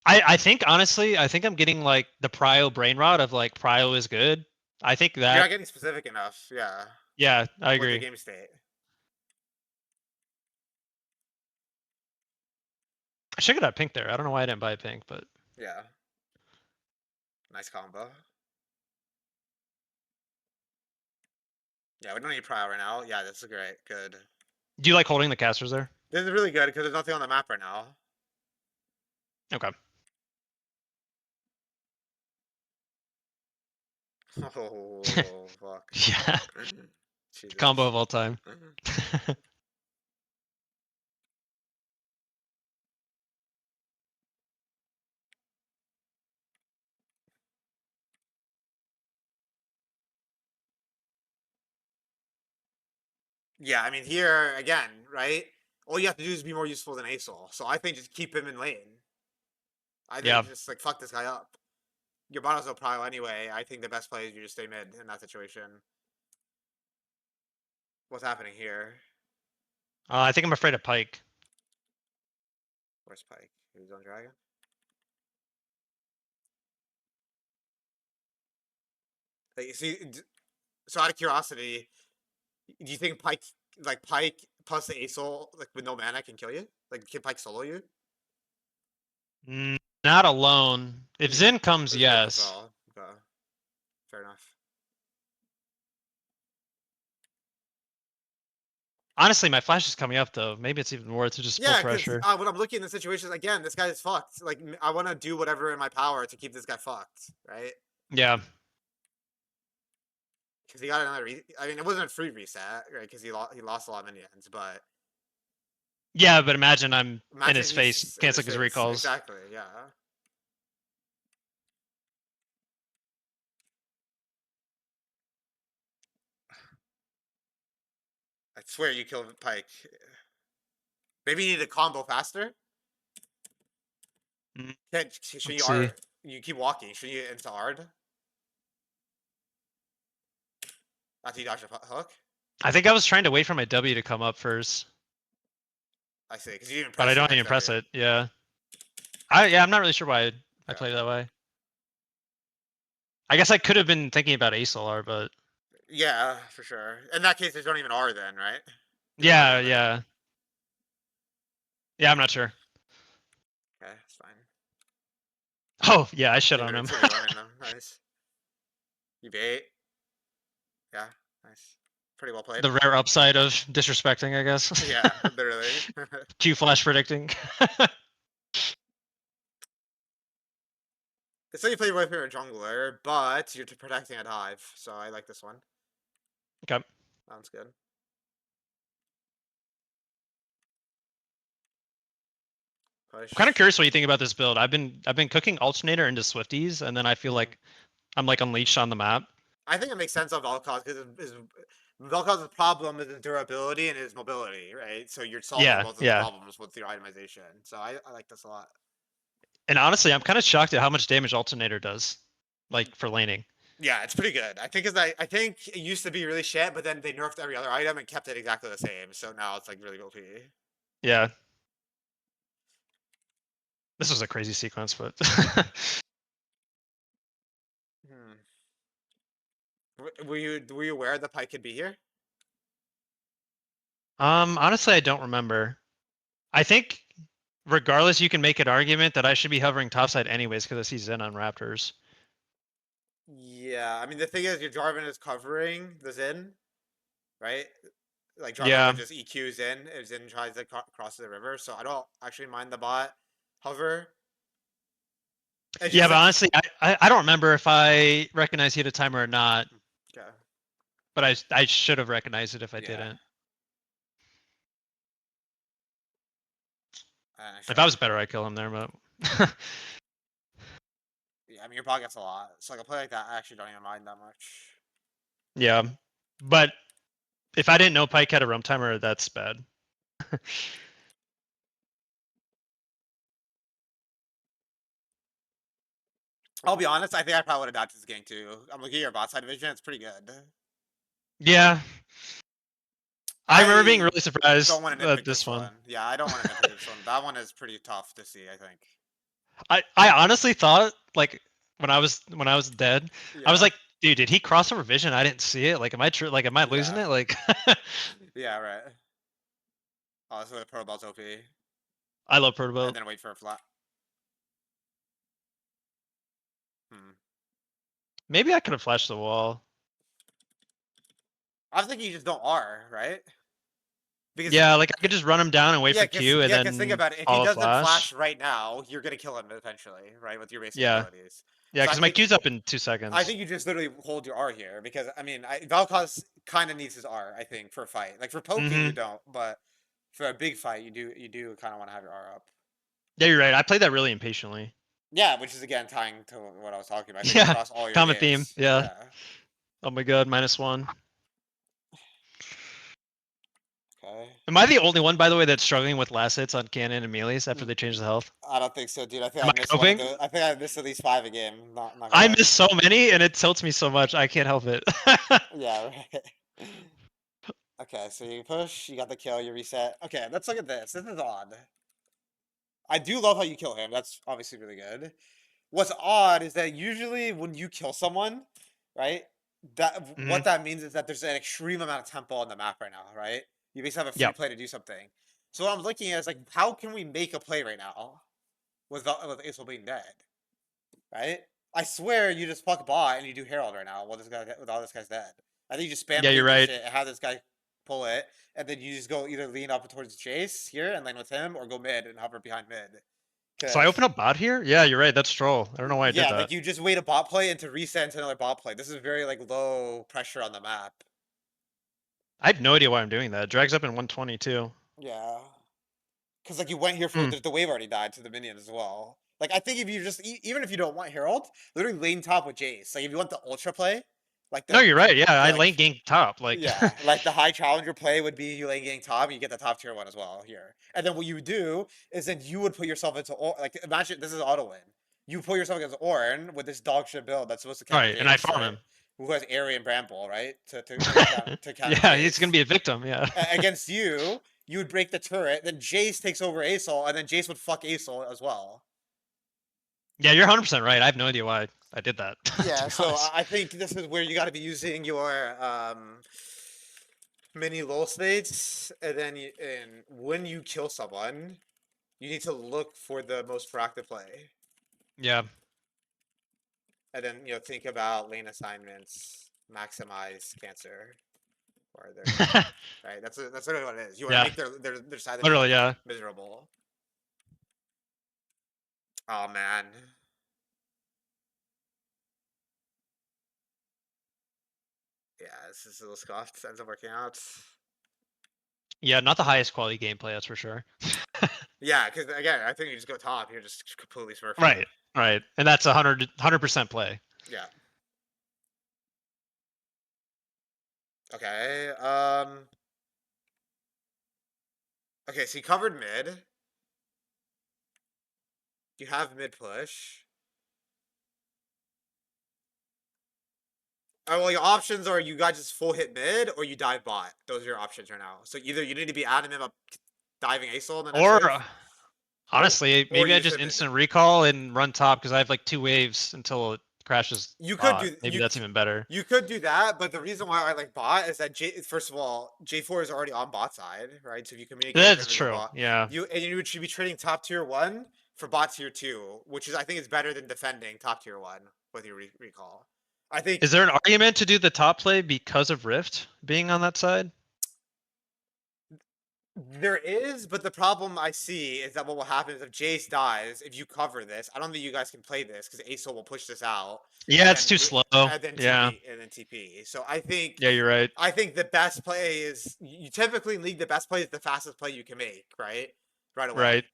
I think honestly, I think I'm getting like the prio brain rot of like prio is good. I think You're that not getting specific enough, yeah, yeah, I with the agree. game state. I should get that pink there. I don't know why I didn't buy a pink, but Yeah, nice combo. Yeah, we don't need Prowl right now. Yeah, this is great. Good. do you like holding the casters there? This is really good because there's nothing on the map right now. Okay. Oh fuck. Yeah, combo Jesus. of all time. Yeah, I mean here again, right? All you have to do is be more useful than Asol. So I think just keep him in lane. I Yeah. think just like fuck this guy up. Your bottle's no prio anyway. I think the best play is you just stay mid in that situation. What's happening here? I think I'm afraid of Pike. Where's Pike? He's on Dragon. Like, you see, so out of curiosity, do you think Pike plus the Asol, like with no mana, can kill you? Like, can Pike solo you? Not alone. If Hmm. Zen comes, This comes as yes. well. Okay. Fair enough. Honestly, my flash is coming up though. Maybe it's even worth to just pull Yeah, because pressure. when I'm looking in the situations again, this guy is fucked. Like, I want to do whatever in my power to keep this guy fucked, right? Yeah. Because he got another. I mean, it wasn't a free reset, right? Because he lost a lot of minions, but Yeah, but imagine I'm in imagine his face he's in his canceling his face. recalls. Exactly. Yeah. Swear you kill Pike. Maybe you need to combo faster. Mm, Should let's you see. art? You keep walking. Should you into ard? After you dodge a hook? I think I was trying to wait for my W to come up first, I see, because you didn't but I press your don't next even press W. it. Yeah. I'm not really sure why I Okay. played that way. I guess I could have been thinking about ASLR, but Yeah, for sure. In that case, they don't even R then, right? They don't R yeah, together. yeah, yeah. I'm not sure. Okay, it's fine. Oh yeah, I shit They on were him. 2v1 them. Nice. You bait. Yeah, nice. Pretty well played. The rare upside of disrespecting, I guess. Yeah, literally. Q flash predicting. So you play with your jungler, but you're protecting a dive. So I like this one. Okay. Sounds good. I'm kind of Push. curious what you think about this build. I've been cooking alternator into Swifties, and then I feel Hmm. like I'm like unleashed on the map. I think it makes sense of Vel'Koz because Vel'Koz's problem is his durability and his mobility, right? So you're solving Yeah, both of those yeah. problems with your itemization. So I like this a lot. And honestly, I'm kind of shocked at how much damage alternator does, like for laning. Yeah, it's pretty good. I think is I think it used to be really shit, but then they nerfed every other item and kept it exactly the same. So now it's like really OP. Yeah, this was a crazy sequence, but Hmm. Were you aware the Pike could be here? honestly, I don't remember. I think regardless, you can make an argument that I should be hovering topside anyways because I see Zen on Raptors. Yeah, I mean the thing is, your Jarvan is covering the Zen, right? Like Jarvan Yeah, would just EQ Zen if Zen tries to cross the river. So I don't actually mind the bot hover. It's yeah, just but like, honestly, I don't remember if I recognized he had a timer or not. okay, But I should have recognized it if I yeah, didn't. If I sure. was better, I'd kill him there, but Yeah, I mean your bot gets a lot. So like a play like that, I actually don't even mind that much. yeah. But if I didn't know Pike had a roam timer, that's bad. I'll be honest, I think I probably would have dodged this game too. I'm looking at your bot side vision; it's pretty good. Yeah, I remember being I really don't surprised want to at nitpick this this one. one. Yeah, I don't want to nitpick this one. That one is pretty tough to see, I think. I honestly thought like when I was dead, I was Yeah. like, dude, did he cross over vision? I didn't see it. Like, am I true? Like, am I losing Yeah. it? Like, Yeah, right. Oh, so the Pro Ball's OP. I love And Proto. then wait for a flat. Hmm. Maybe I could have flashed the wall. I was thinking you just don't R, right? Because Yeah, like I could just run him down and wait yeah, for cause Q and yeah, cause think then about it. If he follow doesn't flash. flash right now, you're gonna kill him eventually, right? With your basic Yeah, abilities. yeah, So because my Q's up in 2 seconds. I think you just literally hold your R here because I mean Valkos kind of needs his R, I think, for a fight. Like for poking you Mm-hmm. don't, but for a big fight you do kind of want to have your R up. Yeah, you're right. I played that really impatiently. Yeah, which is again tying to what I was talking about. I think Yeah, across all your common theme. games. Yeah. Yeah. Oh my god, -1. Okay. Am I the only one, by the way, that's struggling with last hits on cannon and melees after Mm, they changed the health? I don't think so, dude. I think Am I I missed one of coping? those. I think I missed at least 5 a game. Not gonna I lie. miss so many, and it tilts me so much. I can't help it. Yeah, right. Okay, so you push, you got the kill, you reset. Okay, let's look at this. This is odd. I do love how you kill him. That's obviously really good. What's odd is that usually when you kill someone, right? Hmm. What that means is that there's an extreme amount of tempo on the map right now, right? You basically have a free Yep. play to do something. So what I'm looking at is like, how can we make a play right now with Ace being dead, right? I swear you just fuck bot and you do Herald right now while this guy with all this guy's dead. I think you just spam Yeah, you're gank this right. shit and have this guy pull it, and then you just go either lean up towards Chase here and lane with him, or go mid and hover behind mid. So I Cause open up bot here? Yeah, you're right. That's troll. I don't know why I did yeah, like that. you just wait a bot play and to reset into another bot play. This is very like low pressure on the map. I have no idea why I'm doing that. Drags up in 122. Yeah. Because like you went here for Hmm. the wave already died to the minion as well. Like I think if you just even if you don't want Herald, literally lane top with Jace. Like if you want the ultra play, Like No, you're right. Yeah, I like lane gank top. Like, yeah, like the high challenger play would be you lane gang top, you get the top tier one as well here. And then what you would do is then you would put yourself into like imagine this is auto win. You put yourself against Ornn with this dog shit build that's supposed to counter right, and I Jace, farm right? him. Who has Airy and Bramble, right? To counter Yeah, he's gonna Jace. be a victim. Yeah. Against you, you would break the turret, then Jace takes over Asol, and then Jace would fuck Asol as well. Yeah, you're 100% right. I have no idea why I did that. To Yeah, be so honest. I think this is where you got to be using your mini lull states, and then and when you kill someone, you need to look for the most proactive play, Yeah. and then think about lane assignments, maximize cancer or their team. Right, that's really what it is. You want to Yeah. make their side of the Literally, map yeah. miserable. Oh man, yeah, this is a little scuffed. Ends up working out. Yeah, not the highest quality gameplay, that's for sure. Yeah, because again, I think you just go top. You're just completely smurfing. Right. Right. And that's 100% play. Yeah. Okay. Okay. So you covered mid. You have mid push. Oh, well, your options are you guys just full hit mid or you dive bot. Those are your options right now. So either you need to be adamant about diving ASOL in the next Or wave, honestly, or maybe you I just just hit mid. instant recall and run top because I have like 2 waves until it crashes You could bot. do Maybe that's even better. you could do that, but the reason why I like bot is that first of all, J4 is already on bot side, right? So if you communicate with That's him to go true. bot, Yeah. you should be trading top tier one for bot tier two, which is I think is better than defending top tier one with your recall. I think Is there an argument to do the top play because of Rift being on that side? there is, but the problem I see is that what will happen is if Jace dies, if you cover this, I don't think you guys can play this because ASOL will push this out, Yeah, it's too slow. Yeah. And then TP. So I think Yeah, you're right. the best play is you typically in league the best play is the fastest play you can make, right? Right Right.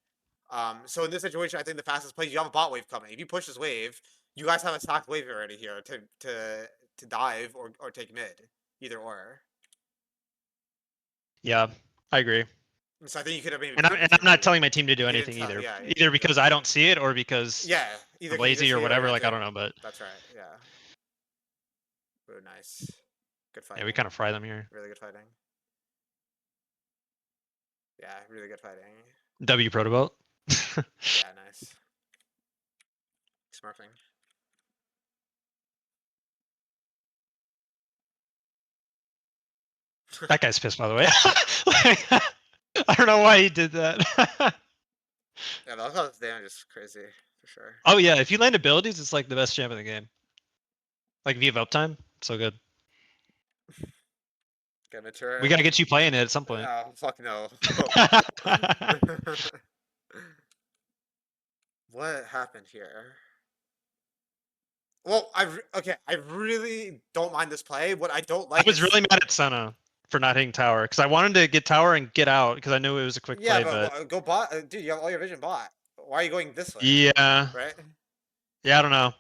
away. So in this situation, I think the fastest play you have a bot wave coming. If you push this wave, you guys have a stacked wave already here to dive or take mid, either or. Yeah, I agree. So I think you could have maybe And I'm peeked the and I'm not TP. telling my team to do You didn't anything tell, either. yeah, Either because I don't see it or because yeah. Either I'm because you didn't lazy or see it or you're whatever. not Like I doing don't it. know, but That's right. Yeah. Really nice. Good yeah, we fighting. kind of fry them here. Really good fighting. Yeah, really good fighting. W protobelt. Yeah, nice. Smurfing. That guy's pissed, by the way. I don't know why he did that. Yeah, Vel'Koz damage is crazy for sure. Oh yeah, if you land abilities, it's like the best champ in the game. Like if you have uptime, so good. Get a We turret. gotta get you playing it at some point. Oh fuck no. What happened here? Well, okay. I really don't mind this play. What I don't I like was is really mad at Senna for not hitting tower because I wanted to get tower and get out because I knew it was a quick yeah, play, but but go bot, dude. You have all your vision bot. Why are you going this way? yeah, Right? yeah, I don't know.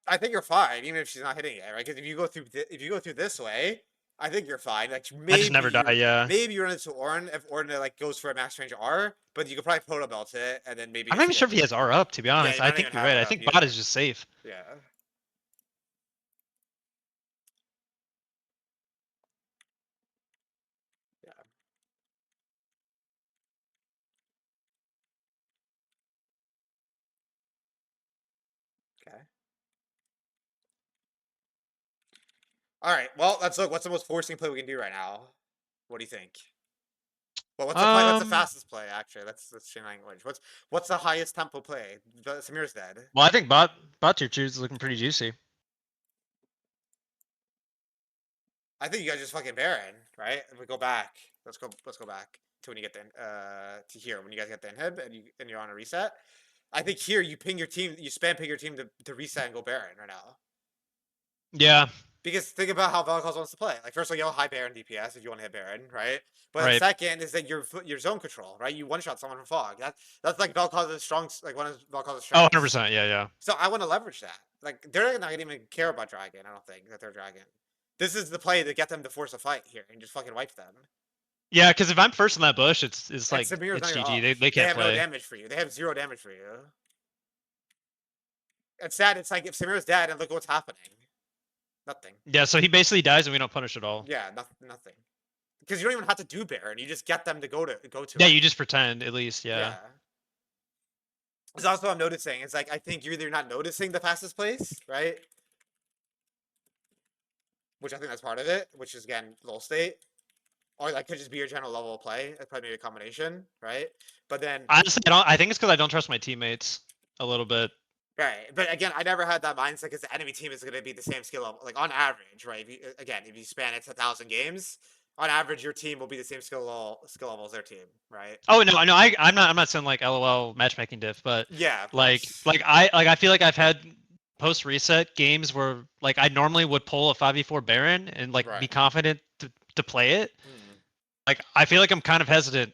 I think you're fine, even if she's not hitting it, right? Because if you go through this way, I think you're fine. Like I just never die. Yeah, maybe you run into Ornn if Ornn like goes for a max range R, but you could probably proto belt it and then maybe I'm not get to even sure get. if he has R up. To be Yeah, honest, you I might not think even you're have right. it I up think bot either. is just safe. Yeah. Yeah. Okay. All right. Well, let's look. What's the most forcing play we can do right now? What do you think? Well, what's the play? What's the Um, fastest play? Actually, let's change language. What's the highest tempo play? Samir's dead. well, I think bot tier 2 is looking pretty juicy. I think you guys just fucking Baron, right? If we go back, let's go back to when you get the to here when you guys get the inhib and you're on a reset. I think here you ping your team, you spam ping your team to reset and go Baron right now. Yeah, Because think about how Vel'Koz wants to play. Like first of all, you have high Baron DPS if you want to hit Baron, right? But then right. second is that your zone control, right? You one shot someone from fog. That's like Vel'Koz's strong, like one of Vel'Koz's Oh, strengths. 100%. Yeah, yeah. So I want to leverage that. Like they're not gonna even care about dragon. I don't think that they're dragon. This is the play to get them to force a fight here and just fucking wipe them. Yeah, because if I'm first in that bush, it's And like Samir's not it's even GG. off. They They can't have no play. damage for you. They have zero damage for you. It's sad. It's like if Samir's dead and look what's happening. Nothing. Yeah, so he basically dies and we don't punish at all. Yeah, nothing. Because you don't even have to do Baron. You just get them to go to Yeah, it. you just pretend at least. Yeah. Yeah. It's also what I'm noticing. It's like I think you're either not noticing the fastest place, right? Which I think that's part of it, which is again low state. Or that could just be your general level of play. It's probably maybe a combination, right? But then Honestly, I don't. I think it's because I don't trust my teammates a little bit. right, but again, I never had that mindset because the enemy team is going to be the same skill level. Like on average, right? If you, again, if you span it to 1,000 games, on average, your team will be the same skill level as their team, right? Oh no, no, I'm not saying like LOL matchmaking diff, but Yeah, of like course. I feel like I've had post reset games where like I normally would pull a 5v4 Baron and like Right. be confident to play it. Hmm. Like I feel like I'm kind of hesitant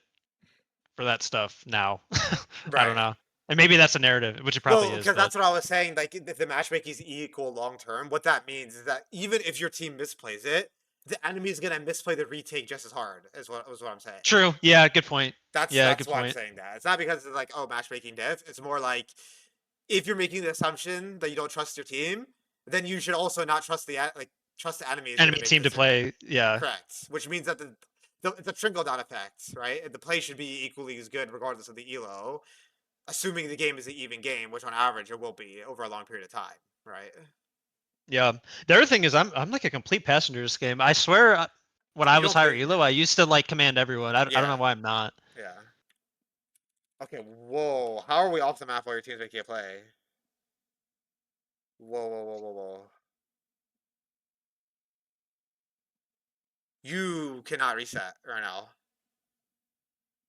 for that stuff now. I don't Right. know. And maybe that's a narrative, which it probably Well, is, because but that's what I was saying. Like, if the matchmaking is equal long term, what that means is that even if your team misplays it, the enemy is gonna misplay the retake just as hard. Is what I'm saying. true. Yeah, good point. That's Yeah, that's good why I'm point. saying that. It's not because it's like oh matchmaking diff. It's more like if you're making the assumption that you don't trust your team, then you should also not trust trust the enemy is gonna Enemy make team the to same play. Yeah. correct. Which means that it's a trickle down effect, right? The play should be equally as good regardless of the elo, assuming the game is an even game, which on average it will be over a long period of time, right? Yeah. The other thing is I'm like a complete passenger in this game. I swear when I You was don't higher play, elo, I used to like command everyone. I don't know yeah, why I'm not. yeah. Okay, whoa. How are we off the map while your team's making a play? Whoa, whoa, whoa, whoa, whoa. You cannot reset right now.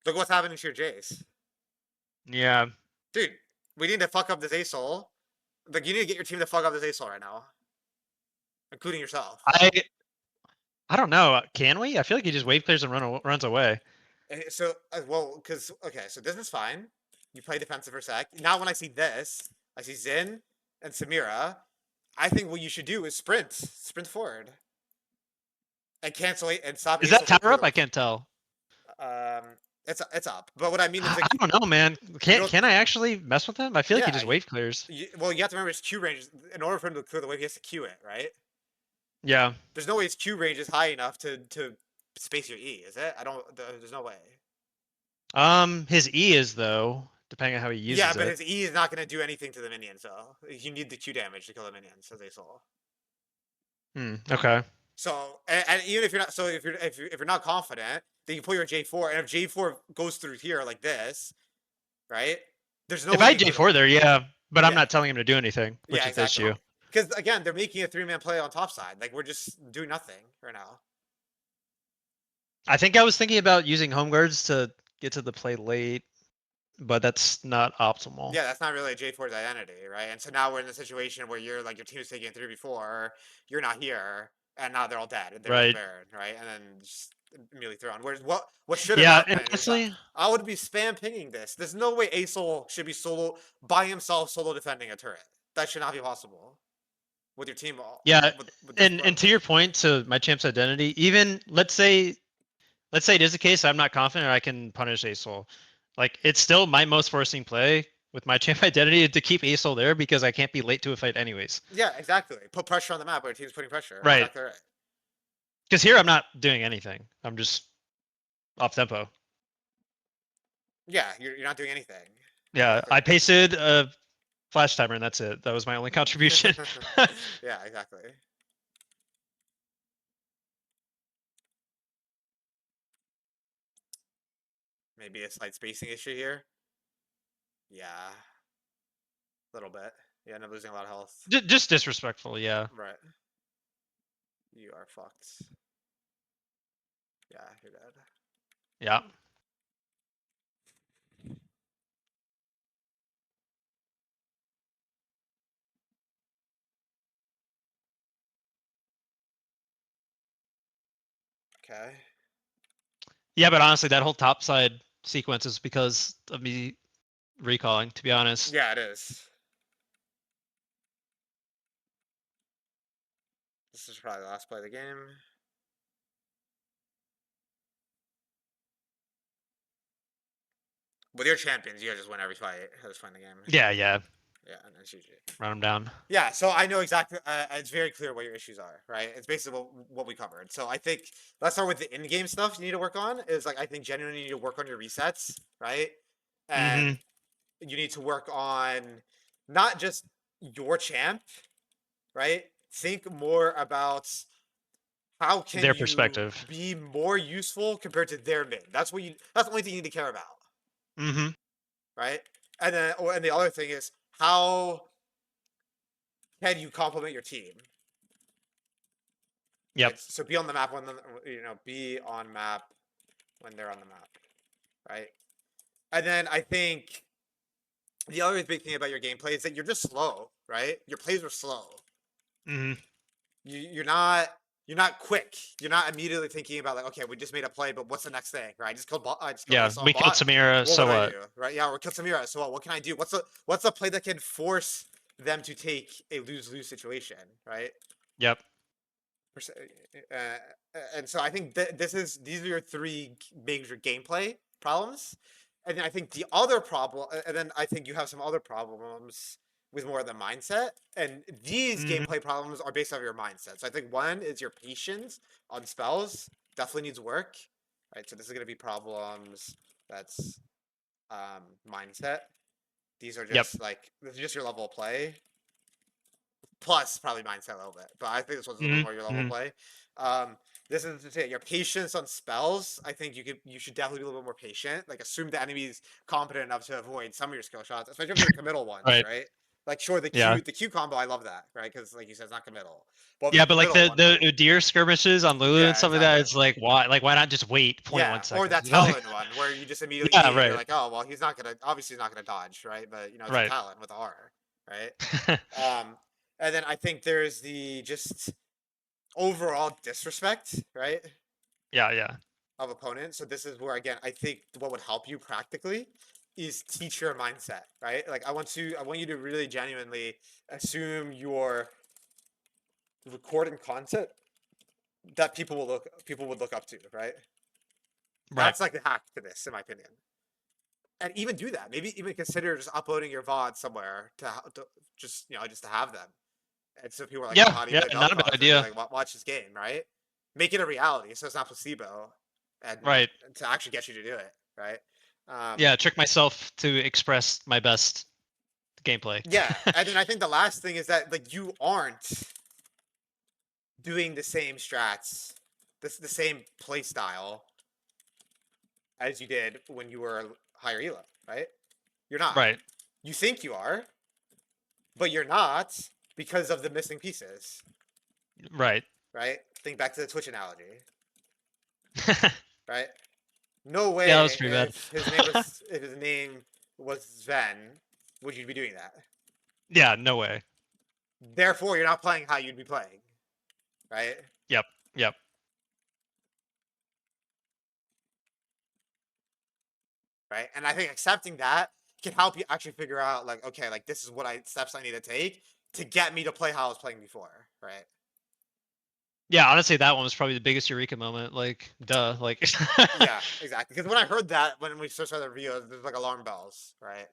Look what's happening to your Jace. Yeah. Dude, we need to fuck up this ASOL. Like, you need to get your team to fuck up this ASOL right now, including yourself. I don't know. Can we? I feel like he just wave clears and runs away. So, well, because, okay, so this is fine. You play defensive for a sec. Now, when I see this, I see Zin and Samira. I think what you should do is sprint forward, and cancel it and stop Is that ASOL from tower clear up? the. I can't tell. It's up. But what I mean is, like, I don't know, man. you Can don't. can I actually mess with him? I feel like he Yeah. just wave clears. Well, you have to remember his Q range. In order for him to clear the wave, he has to Q it, right? Yeah. There's no way his Q range is high enough to space your E, is it? I don't. There's no way. His E is though, depending on how he Yeah, uses but it. his E is not going to do anything to the minions, though. You need the Q damage to kill the minions, as they saw. Okay. So, and even if you're not, so if you're not confident, then you pull your J4, and if J4 goes through here like this, right? There's no If way I you had can clear the J4 wave. there, yeah, but I'm Yeah, not telling him to do anything, which yeah, is the exactly. issue. Because again, they're making a three-man play on top side. Like we're just doing nothing right now. I think I was thinking about using home guards to get to the play late, but that's not optimal. Yeah, that's not really a J4's identity, right? And so now we're in the situation where you're like your team's taking 3v4, you're not here, and now they're all dead and they're with Right. Baron, right? And then just immediately thrown. Whereas what should have Yeah, and happened is that honestly, I would be spam pinging this. There's no way Asol should be solo by himself solo defending a turret. That should not be possible with your team yeah, with this and to approach. your point to my champ's identity, even let's say it is the case I'm not confident I can punish Asol. Like it's still my most forcing play with my champ identity to keep Asol there because I can't be late to a fight anyways. Yeah, exactly. Put pressure on the map where your team's putting pressure. Right. Exactly right. Because here I'm not doing anything. I'm just off tempo. Yeah, you're not doing anything. Yeah, Exactly I right. pasted a flash timer and that's it. That was my only contribution. Yeah, exactly. Maybe a slight spacing issue here. Yeah, a little bit. You end up losing a lot of health. Just disrespectful, yeah. Right. You are fucked. Yeah, you're dead. Yeah. Okay. Yeah, but honestly, that whole top side sequence is because of me recalling, to be honest. Yeah, it is. This is probably the last play of the game. With your champions, you guys just win every fight. Just win the game. Yeah, yeah. Yeah, and that's GG. Run him down. Yeah, so I know exactly. It's very clear what your issues are, right? It's basically what we covered. So I think let's start with the in-game stuff you need to work on. Is like I think genuinely you need to work on your resets, right? And Mm-hmm. you need to work on not just your champ, right? Think more about how can Their you perspective. be more useful compared to their mid. That's what you. That's the only thing you need to care about, Mm-hmm. right? And then, and the other thing is how can you complement your team, Yep. right? So be on the map when be on map when they're on the map, right? And then I think the other big thing about your gameplay is that you're just slow, right? Your plays are slow. Mm-hmm. You're not quick. You're not immediately thinking about like, okay, we just made a play, but what's the next thing, right? I just killed Yeah, this on we killed bot. Samira, What would so I what? do, right? Yeah, or killed Samira. So what can I do? What's a play that can force them to take a lose-lose situation, right? Yep. And so I think these are your three major gameplay problems, and I think the other problem, and then I think you have some other problems with more of the mindset, and these Mm-hmm. gameplay problems are based off your mindset. So I think one is your patience on spells definitely needs work, right? So this is going to be problems that's mindset. These are Yep. just like this is just your level of play plus probably mindset a little bit, but I think this one's a little bit more your Mm-hmm. level of Mm-hmm. play. This is to say your patience on spells. I think you should definitely be a little bit more patient. Like assume the enemy's competent enough to avoid some of your skill shots, especially if they're committal ones, Right. right? Like sure Yeah. the Q combo, I love that, right? Because like you said, it's not committal. But if it's Yeah, a but like committal one, the Udyr skirmishes on Lulu and yeah, stuff like that, exactly. it's like why not just wait Yeah, 0.1 or seconds? that You know? Like, Talon one where you just immediately yeah, E and you're right. like, oh well, he's not gonna obviously he's not gonna dodge, right? But it's a Right. Talon with R, right? Um, and then I think there's the just overall disrespect, right, Yeah, yeah. of opponents. So this is where again I think what would help you practically is teach your mindset, right? Like I want you to really genuinely assume you're recording content that people would look up to, right? Right. That's like the hack to this, in my opinion. And even do that. Maybe even consider just uploading your VOD somewhere to just just to have them. And so people are like, "Oh, Yeah, how do you yeah, play not a bad Vel'Koz?" And be idea. like, "Watch this game, right? Make it a reality, so it's not placebo, and Right. to actually get you to do it, right?" Yeah, trick myself to express my best gameplay. Yeah, and then I think the last thing is that like you aren't doing the same strats, the same play style as you did when you were higher elo, right? You're not. Right. You think you are, but you're not because of the missing pieces, Right. right? Think back to the Twitch analogy, right? No Yeah, that was way pretty bad. if his name was Sven, would you be doing that? Yeah, no way. Therefore, you're not playing how you'd be playing, right? Yep. Yep. Right. And I think accepting that can help you actually figure out like, okay, like this is what steps I need to take to get me to play how I was playing before, right? Yeah, honestly, that one was probably the biggest eureka moment. Like, duh. Like, Yeah, exactly. Because when I heard that when we first started the video, there's like alarm bells, right?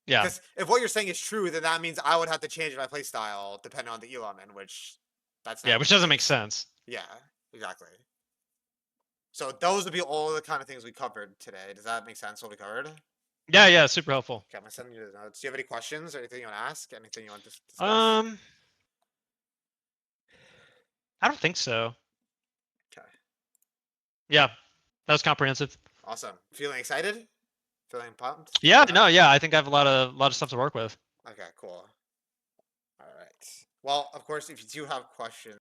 yeah, Because if what you're saying is true, then that means I would have to change my play style depending on the elo I'm in, which that's yeah, never which been the doesn't make case. sense. Yeah, exactly. So those would be all the kind of things we covered today. Does that make sense? What we covered? Okay, Yeah, yeah, super helpful. I'm gonna send you the notes. Do you have any questions or anything you want to ask? Anything you want to discuss? Um, I don't think so. Okay, Yeah, that was comprehensive. awesome. Feeling excited? Feeling pumped Yeah, for that? no, yeah, I think I have a lot of stuff to work with. Okay, cool. All right. Well, of course, if you do have questions.